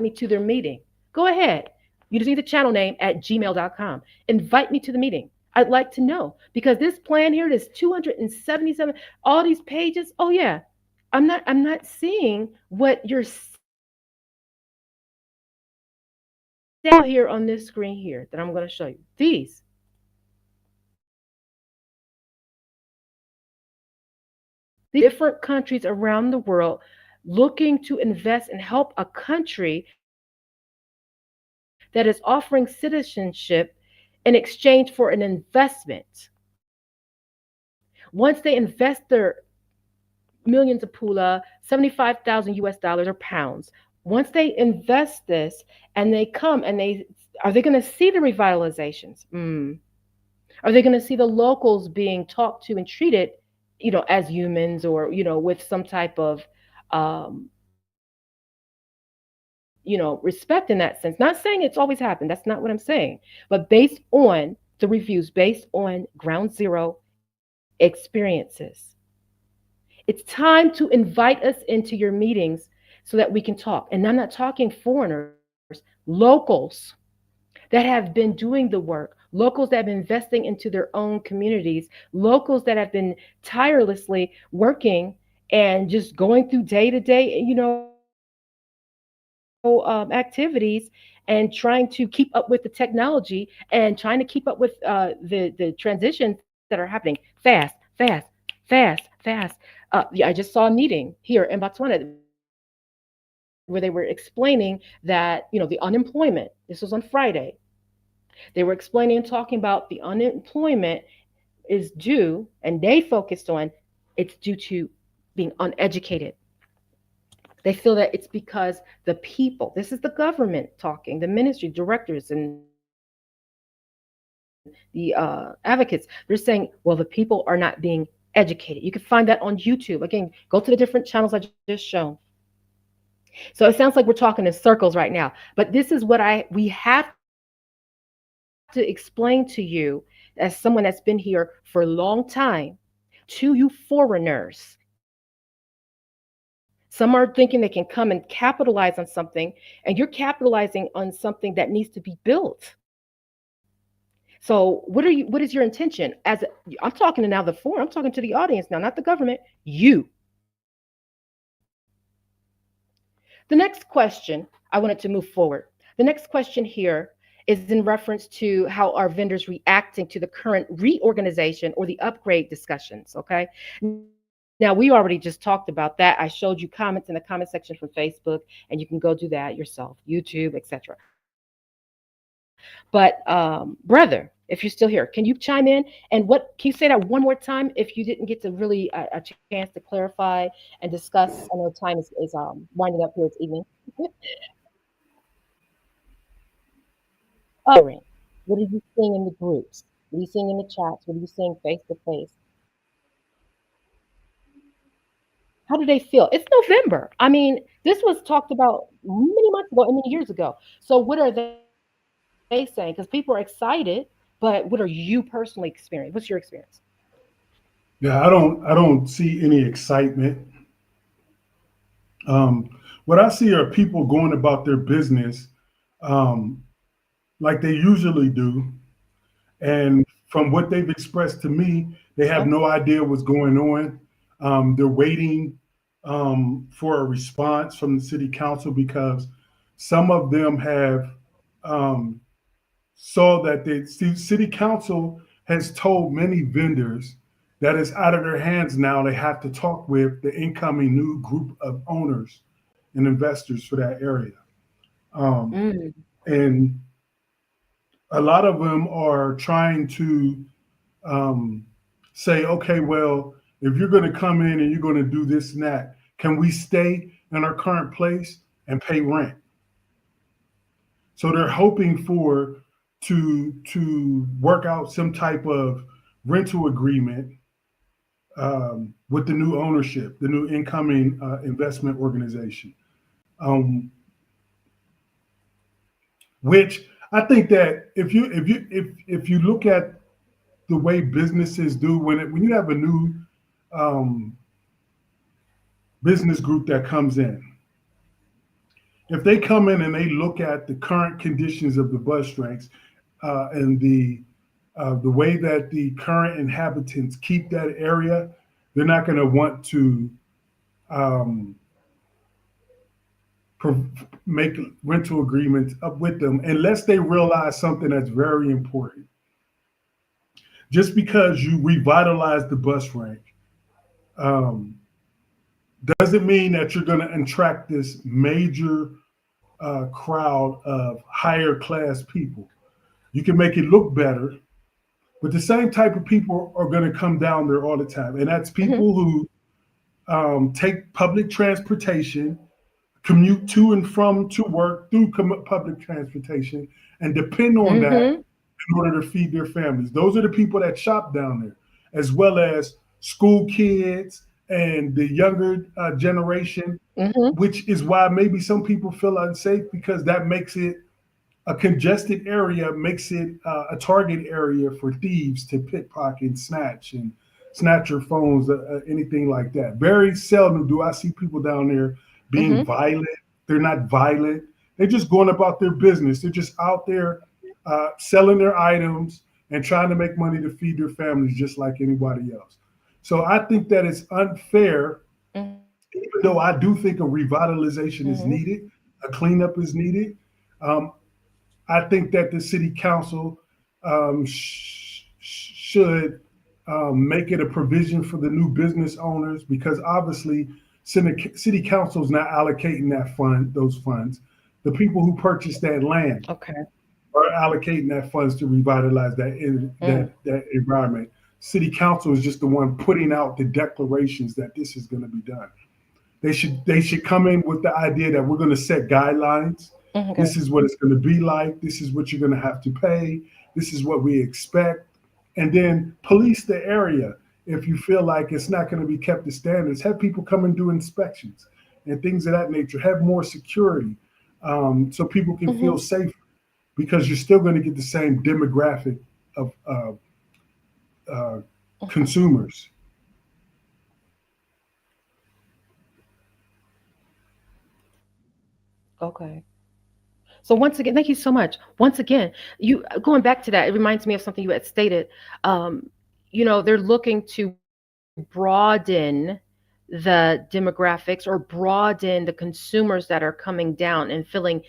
me to their meeting. Go ahead. You just need the channel name at gmail.com. Invite me to the meeting. I'd like to know, because this plan here, this 277, all these pages. Oh yeah, I'm not seeing what you're here on this screen here that I'm going to show you. These different countries around the world looking to invest and help a country that is offering citizenship in exchange for an investment. Once they invest their millions of pula, 75,000 US dollars or pounds, once they invest this and they come and are they going to see the revitalizations? Are they going to see the locals being talked to and treated, as humans, or, with some type of, respect in that sense? Not saying it's always happened. That's not what I'm saying. But based on the reviews, based on ground zero experiences, it's time to invite us into your meetings so that we can talk. And I'm not talking foreigners, locals that have been doing the work, locals that have been investing into their own communities, locals that have been tirelessly working and just going through day to day, activities, and trying to keep up with the technology and trying to keep up with the transitions that are happening fast, fast, fast, fast. Yeah, I just saw a meeting here in Botswana where they were explaining that, the unemployment, this was on Friday, They were explaining and talking about the unemployment is due, and they focused on it's due to being uneducated. They feel that it's because the people, this is the government talking, the ministry directors and the advocates, they're saying, well, the people are not being educated. You can find that on YouTube. Again, go to the different channels I just shown. So it sounds like we're talking in circles right now, but this is what I we have to explain to you as someone that's been here for a long time, to you foreigners. Some are thinking they can come and capitalize on something, and you're capitalizing on something that needs to be built. So, what are you? What is your intention? I'm talking to now the forum. I'm talking to the audience now, not the government. You. The next question I wanted to move forward. The next question here is in reference to how our vendors reacting to the current reorganization or the upgrade discussions. Okay. Now we already just talked about that. I showed you comments in the comment section from Facebook, and you can go do that yourself, YouTube, etc. But brother, if you're still here, can you chime in? And what can you say that one more time if you didn't get to really a chance to clarify and discuss? I know time is winding up here. It's evening. What are you seeing in the groups? What are you seeing in the chats? What are you seeing face to face? How do they feel? It's November. I mean, this was talked about many months ago and many years ago. So what are they saying? Because people are excited, but what are you personally experiencing? What's your experience? Yeah, I don't see any excitement. Um, what I see are people going about their business um, like they usually do, and from what they've expressed to me, they Okay. have no idea what's going on. They're waiting for a response from the city council because some of them have um, saw that the city council has told many vendors that it's out of their hands now. They have to talk with the incoming new group of owners and investors for that area. Um, Mm, and a lot of them are trying to um, say, okay, well, if you're going to come in and you're going to do this and that, can we stay in our current place and pay rent? So they're hoping for to work out some type of rental agreement with the new ownership, the new incoming investment organization. Um, which I think that if you look at the way businesses do when you have a new um, business group that comes in, if they come in and they look at the current conditions of the bus ranks and the way that the current inhabitants keep that area, they're not going to want to um, make rental agreements up with them unless they realize something that's very important. Just because you revitalize the bus rank um, doesn't mean that you're going to attract this major crowd of higher class people. You can make it look better, but the same type of people are going to come down there all the time. And that's hmm people who take public transportation, commute to and from to work through public transportation, and depend on that hmm in order to feed their families. Those are the people that shop down there, as well as school kids and the younger generation, hmm which is why maybe some people feel unsafe because that makes it a congested area, makes it a target area for thieves to pickpocket and snatch your phones, anything like that. Very seldom do I see people down there being hmm violent. They're not violent. They're just going about their business. They're just out there selling their items and trying to make money to feed their families just like anybody else. So I think that it's unfair, even though I do think a revitalization is hmm needed, a cleanup is needed. Um, I think that the city council should make it a provision for the new business owners because obviously city council is not allocating those funds. The people who purchased that land Okay. are allocating that funds to revitalize that environment. City council is just the one putting out the declarations that this is going to be done. They should come in with the idea that we're going to set guidelines. This is what it's going to be like. This is what you're going to have to pay. This is what we expect, and then police the area. If you feel like it's not going to be kept to standards, have people come and do inspections and things of that nature. Have more security, so people can Hmm. feel safe, because you're still going to get the same demographic of uh, consumers. Okay. So once again, thank you so much. Once again, you going back to that, it reminds me of something you had stated. Um, they're looking to broaden the demographics or broaden the consumers that are coming down and feeling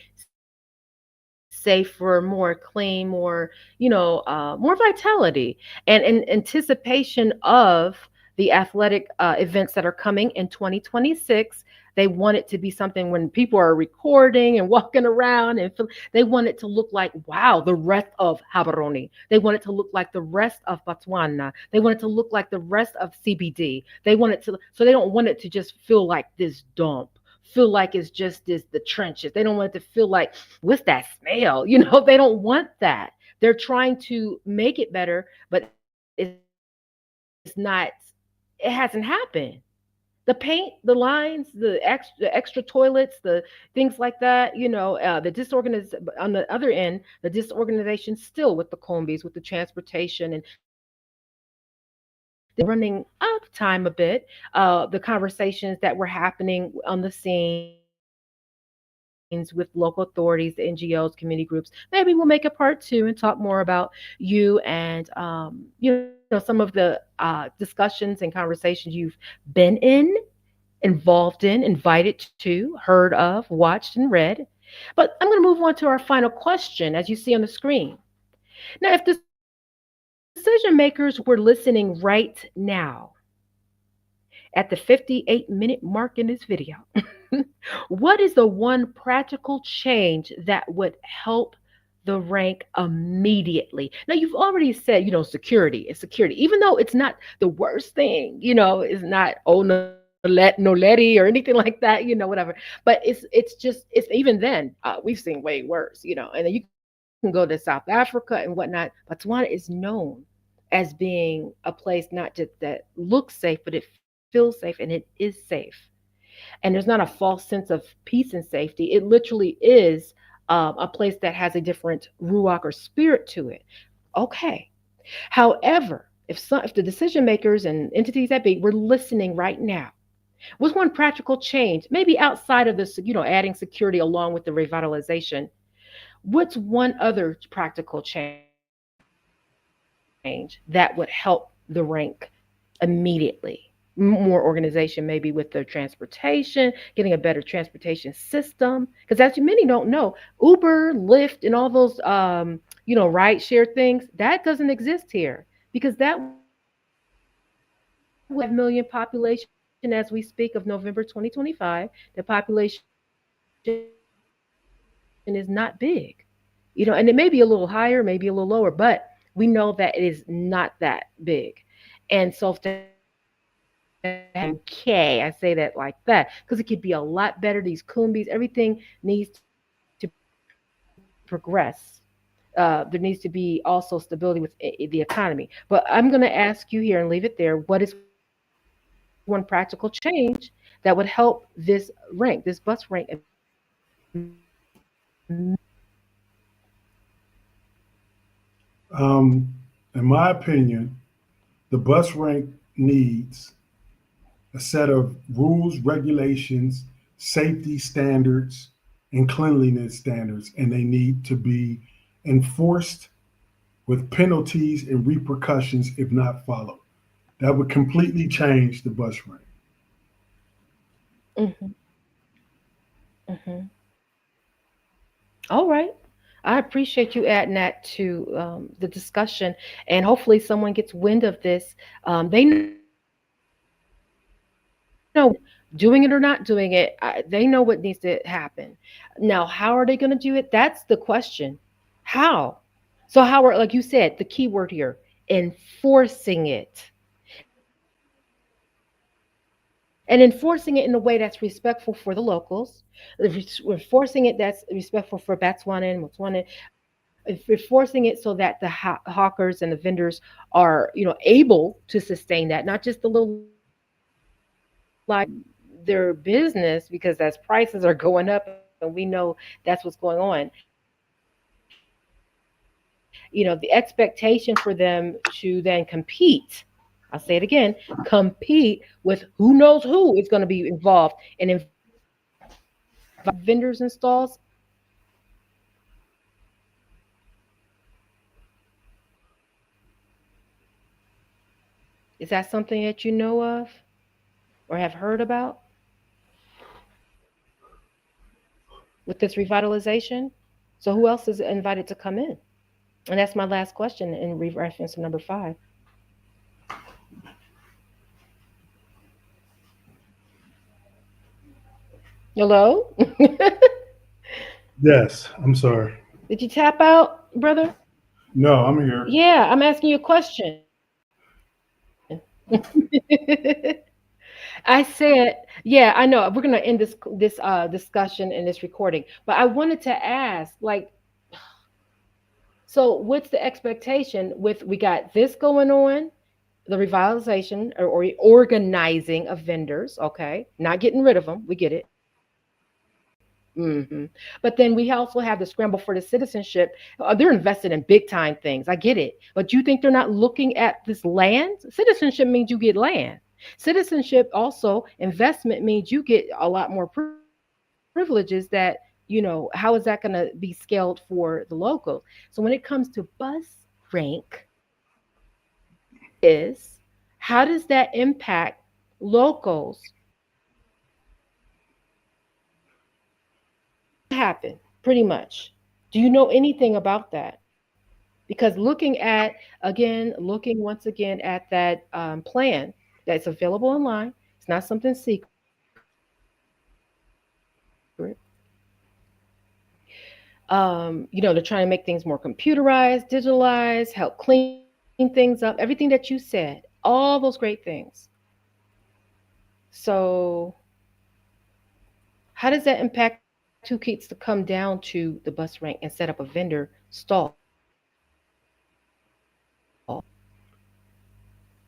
safer, more clean, more vitality, and in anticipation of the athletic events that are coming in 2026. They want it to be something when people are recording and walking around and they want it to look like, wow, the rest of Gaborone. They want it to look like the rest of Batswana. They want it to look like the rest of CBD. They want it to, so they don't want it to just feel like this dump, feel like it's just this the trenches. They don't want it to feel like, what's that smell? They don't want that. They're trying to make it better, but it's not, it hasn't happened. The paint, the lines, the extra toilets, the things like that, the disorganized on the other end, the disorganization still with the combis, with the transportation, and they're running out of time a bit. The conversations that were happening on the scenes with local authorities, the NGOs, community groups. Maybe we'll make a part two and talk more about you and some of the discussions and conversations you've been in, involved in, invited to, heard of, watched, and read. But I'm going to move on to our final question, as you see on the screen. Now, if decision makers were listening right now, at the 58-minute mark in this video, what is the one practical change that would help the rank immediately? Now, you've already said, security is security, even though it's not the worst thing, it's not, oh, no letty or anything like that, whatever. But it's even then, we've seen way worse, and then you can go to South Africa and whatnot. Botswana is known as being a place not just that looks safe, but it feels safe and it is safe. And there's not a false sense of peace and safety. It literally is a place that has a different ruach or spirit to it. Okay. However, if the decision makers and entities that be were listening right now, what's one practical change, maybe outside of this, adding security along with the revitalization? What's one other practical change that would help the rank immediately? More organization, maybe with their transportation, getting a better transportation system. Because as many don't know, Uber, Lyft, and all those ride share things, that doesn't exist here. Because that would have a 5 million population as we speak of November 2025. The population is not big. And it may be a little higher, maybe a little lower, but we know that it is not that big. And so to have K, I say that like that because it could be a lot better. These Kumbis, everything needs to progress. There needs to be also stability with the economy. But I'm going to ask you here and leave it there. What is one practical change that would help this rank, this bus rank immediately? In my opinion, the bus rank needs a set of rules, regulations, safety standards, and cleanliness standards, and they need to be enforced with penalties and repercussions if not followed. That would completely change the bus rank. Hmm. All right. I appreciate you adding that to the discussion, and hopefully someone gets wind of this. They know what needs to happen, doing it or not doing it. They know what needs to happen. Now, how are they going to do it? That's the question. How? So how are, like you said, the key word here, enforcing it. And enforcing it in a way that's respectful for the locals. Enforcing it that's respectful for Batswana and Botswana. Enforcing it so that the hawkers and the vendors are, able to sustain that. Not just the little livestock, their business, because as prices are going up and we know that's what's going on. The expectation for them to then compete, I'll say it again, compete with who knows who is going to be involved in inviting vendors and stalls. Is that something that you know of or have heard about with this revitalization? So who else is invited to come in? And that's my last question in reference to number 5. Hello? Yes, I'm sorry. Did you tap out, brother? No, I'm here. Yeah, I'm asking you a question. I said, yeah, I know. We're gonna end this discussion and this recording, but I wanted to ask, like, so what's the expectation with we got this going on, the revitalization or organizing of vendors, okay, not getting rid of them, we get it. But then we also have the scramble for the citizenship. They're invested in big time things, I get it, but you think they're not looking at this land? Citizenship means you get land. Citizenship also investment means you get a lot more privileges that, how is that going to be scaled for the local? So when it comes to bus rank, is how does that impact locals? What's going to happen pretty much? Do you know anything about that? Because looking once again at that plan that's available online, it's not something secret. They're trying to make things more computerized, digitalized, help clean things up, everything that you said, all those great things. So how does that impact who gets to come down to the bus rank and set up a vendor stall?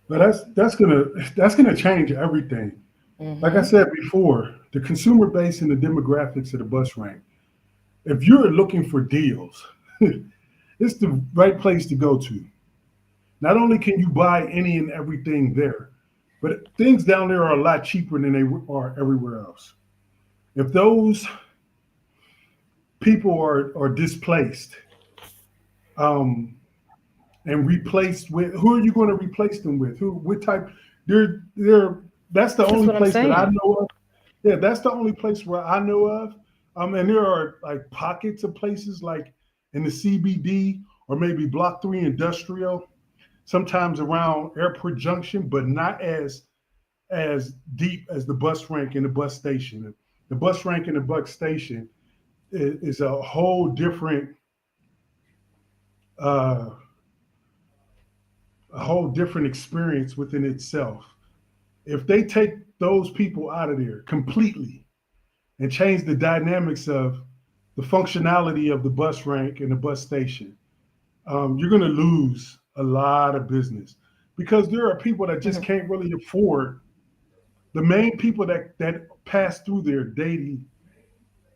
But that's gonna change everything. Like I Mm-hmm. said before, the consumer base and the demographics of the bus rank. If you're looking for deals, it's the right place to go to. Not only can you buy any and everything there, but things down there are a lot cheaper than they are everywhere else. If those people are displaced, um, and replaced with, who are you going to replace them with? Who, what type? They're that's the That's only what I'm place that I saying. know of. Yeah, that's the only place where I know of. And there are like pockets of places like in the CBD or maybe Block 3 Industrial, sometimes around Airport Junction, but not as deep as the bus rank and the bus station. The bus rank and the bus station is a whole different uh, experience within itself. If they take those people out of there completely and change the dynamics of the functionality of the bus rank and the bus station, you're going to lose a lot of business because there are people that just Hmm. can't really afford the main people that pass through there daily.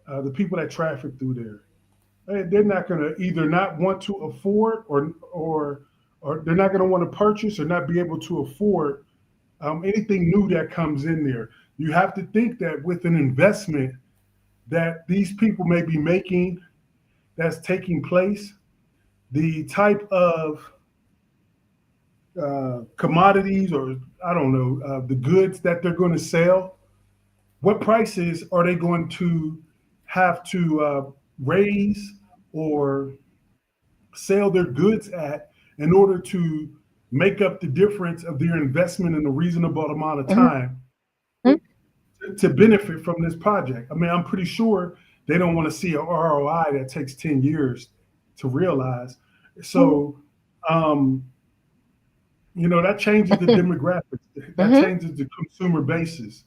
The people that traffic through there, they're not going to either not want to afford or they're not going to want to purchase or not be able to afford anything new that comes in there. You have to think that with an investment that these people may be making that's taking place, the type of commodities or I don't know, the goods that they're going to sell, what prices are they going to have to raise or sell their goods at in order to make up the difference of their investment in a reasonable amount of Hmm. time to benefit from this project. I mean, I'm pretty sure they don't want to see an ROI that takes 10 years to realize. So, um, that changes the demographics. That Hmm. changes the consumer basis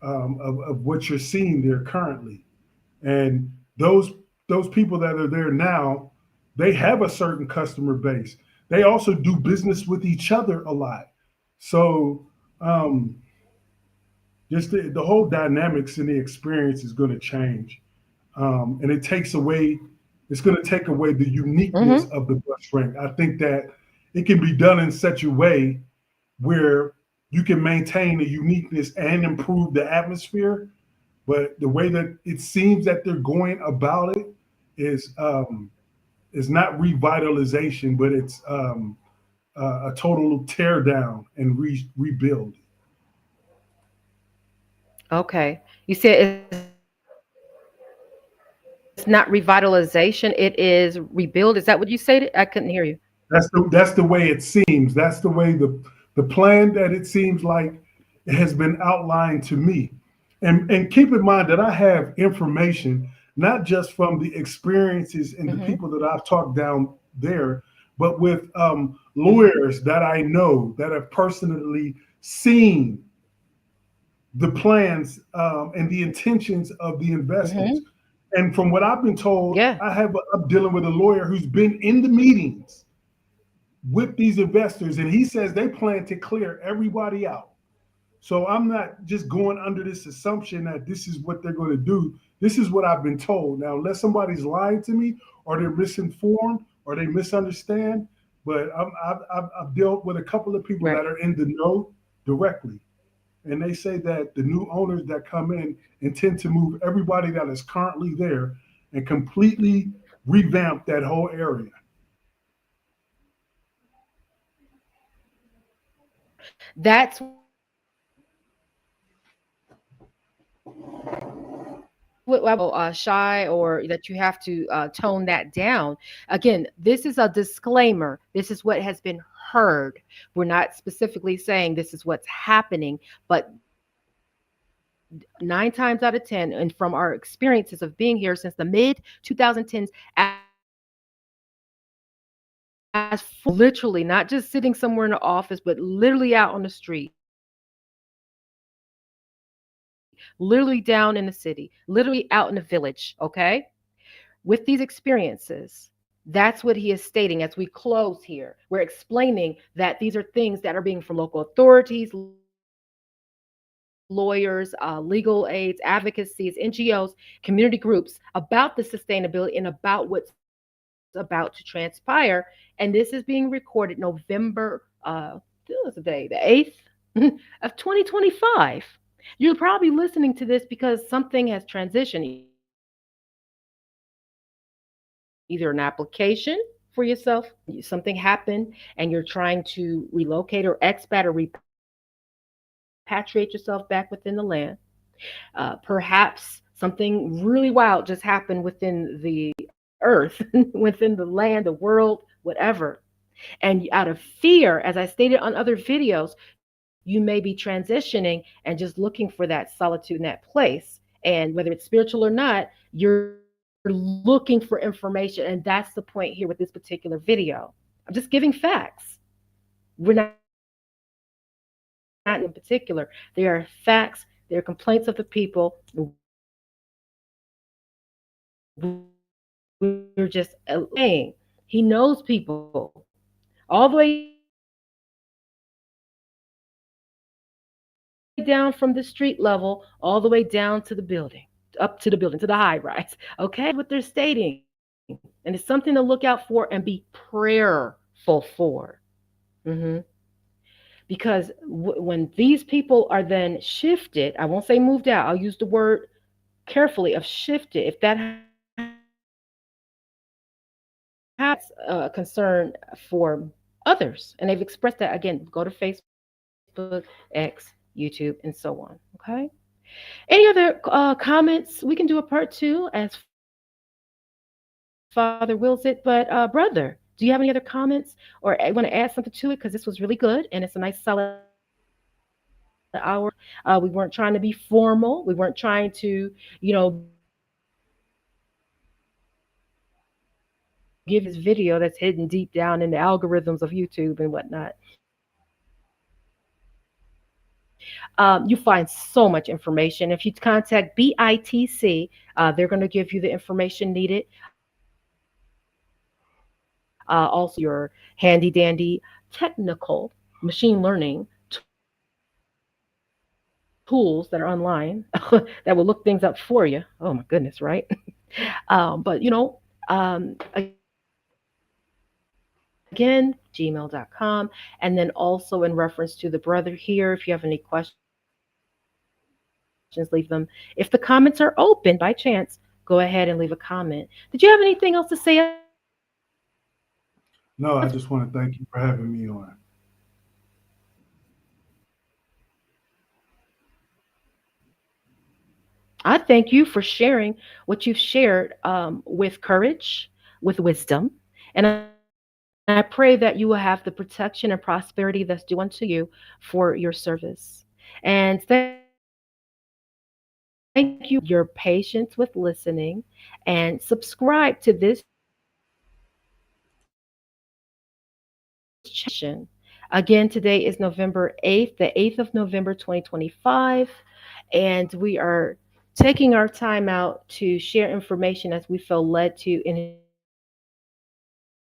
of what you're seeing there currently. And those people that are there now, they have a certain customer base. They also do business with each other a lot. So um, just the whole dynamics and the experience is going to change, and it's going to take away the uniqueness Hmm. of the bus rank. I think that it can be done in such a way where you can maintain the uniqueness and improve the atmosphere. But the way that it seems that they're going about it is not revitalization, but it's a total tear down and rebuild. Okay. You said it's not revitalization, it is rebuild. Is that what you said? I couldn't hear you. That's the way it seems. That's the way the plan that it seems like it has been outlined to me. And keep in mind that I have information not just from the experiences and the people that I've talked down there, but with lawyers that I know that have personally seen the plans and the intentions of the investors. Hmm. And from what I've been told, Yeah. I'm dealing with a lawyer who's been in the meetings with these investors, and he says they plan to clear everybody out. So I'm not just going under this assumption that this is what they're going to do. This is what I've been told. Now, unless somebody's lying to me, or they're misinformed, or they misunderstand, but I've dealt with a couple of people that Right. are in the know directly, and they say that the new owners that come in intend to move everybody that is currently there and completely revamp that whole area. That's what I was going to say. Shy or that you have to tone that down. Again, this is a disclaimer. This is what has been heard. We're not specifically saying this is what's happening, but 9 times out of 10, and from our experiences of being here since the mid 2010s, as literally not just sitting somewhere in the office, but literally out on the street, literally down in the city, literally out in the village, okay? With these experiences, that's what he is stating as we close here. We're explaining that these are things that are being from local authorities, lawyers, legal aids, advocacies, NGOs, community groups about the sustainability and about what's about to transpire. And this is being recorded November, what was the day? The 8th of 2025. You're probably listening to this because something has transitioned. Either an application for yourself, something happened, and you're trying to relocate or expat or repatriate yourself back within the land. Perhaps something really wild just happened within the earth, within the land, the world, whatever. And out of fear, as I stated on other videos, you may be transitioning and just looking for that solitude in that place. And whether it's spiritual or not, you're looking for information. And that's the point here with this particular video. I'm just giving facts. We're not in particular. There are facts. There are complaints of the people. We're just saying he knows people all the way down from the street level, all the way down to the building, up to the building, to the high rise. Okay? He knows what they're stating, and it's something to look out for and be prayerful for. hmm Because when these people are then shifted, I won't say moved out, I'll use the word carefully of shifted. If that happens, that's a concern for others. And they've expressed that again. Go to Facebook, X, YouTube, and so on. Okay. Any other comments? We can do a part two as Father wills it. But brother, do you have any other comments or want to add something to it? Because this was really good and it's a nice solid hour. We weren't trying to be formal. We weren't trying to, be be give you this video that's hidden deep down in the algorithms of YouTube and whatnot. You find so much information. If you contact BITC, they're going to give you the information needed. Also, you can use your handy dandy technical machine learning tools that are online that will look things up for you. Oh my goodness, right? Again, gmail.com. And then also in reference to the brother here, if you have any questions, leave them. If the comments are open by chance, go ahead and leave a comment. Did you have anything else to say as we wrap up today? No, I just want to thank you for having me on. I thank you for sharing what you've shared with courage, with wisdom. And I pray that you will have the protection and prosperity that's due unto you for your service. And thank you, everyone, for your patience with listening and subscribe to this channel for more information. Again, today is November 8th, the 8th of November 2025, and we are taking our time out to share information as we feel led to in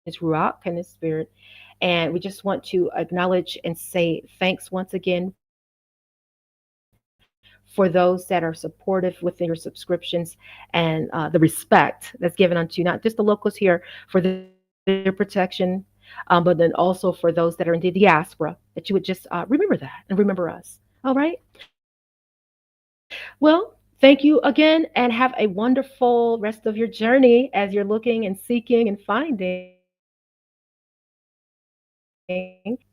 His Ruach and His Spirit. And we just want to acknowledge and say thanks once again for those that are supportive within your subscriptions and the respect that's given unto not just the locals here for their protection, but then also for those that are in the diaspora, that you would just remember that and remember us. All right. Well, thank you again and have a wonderful rest of your journey as you're looking and seeking and finding your true identity.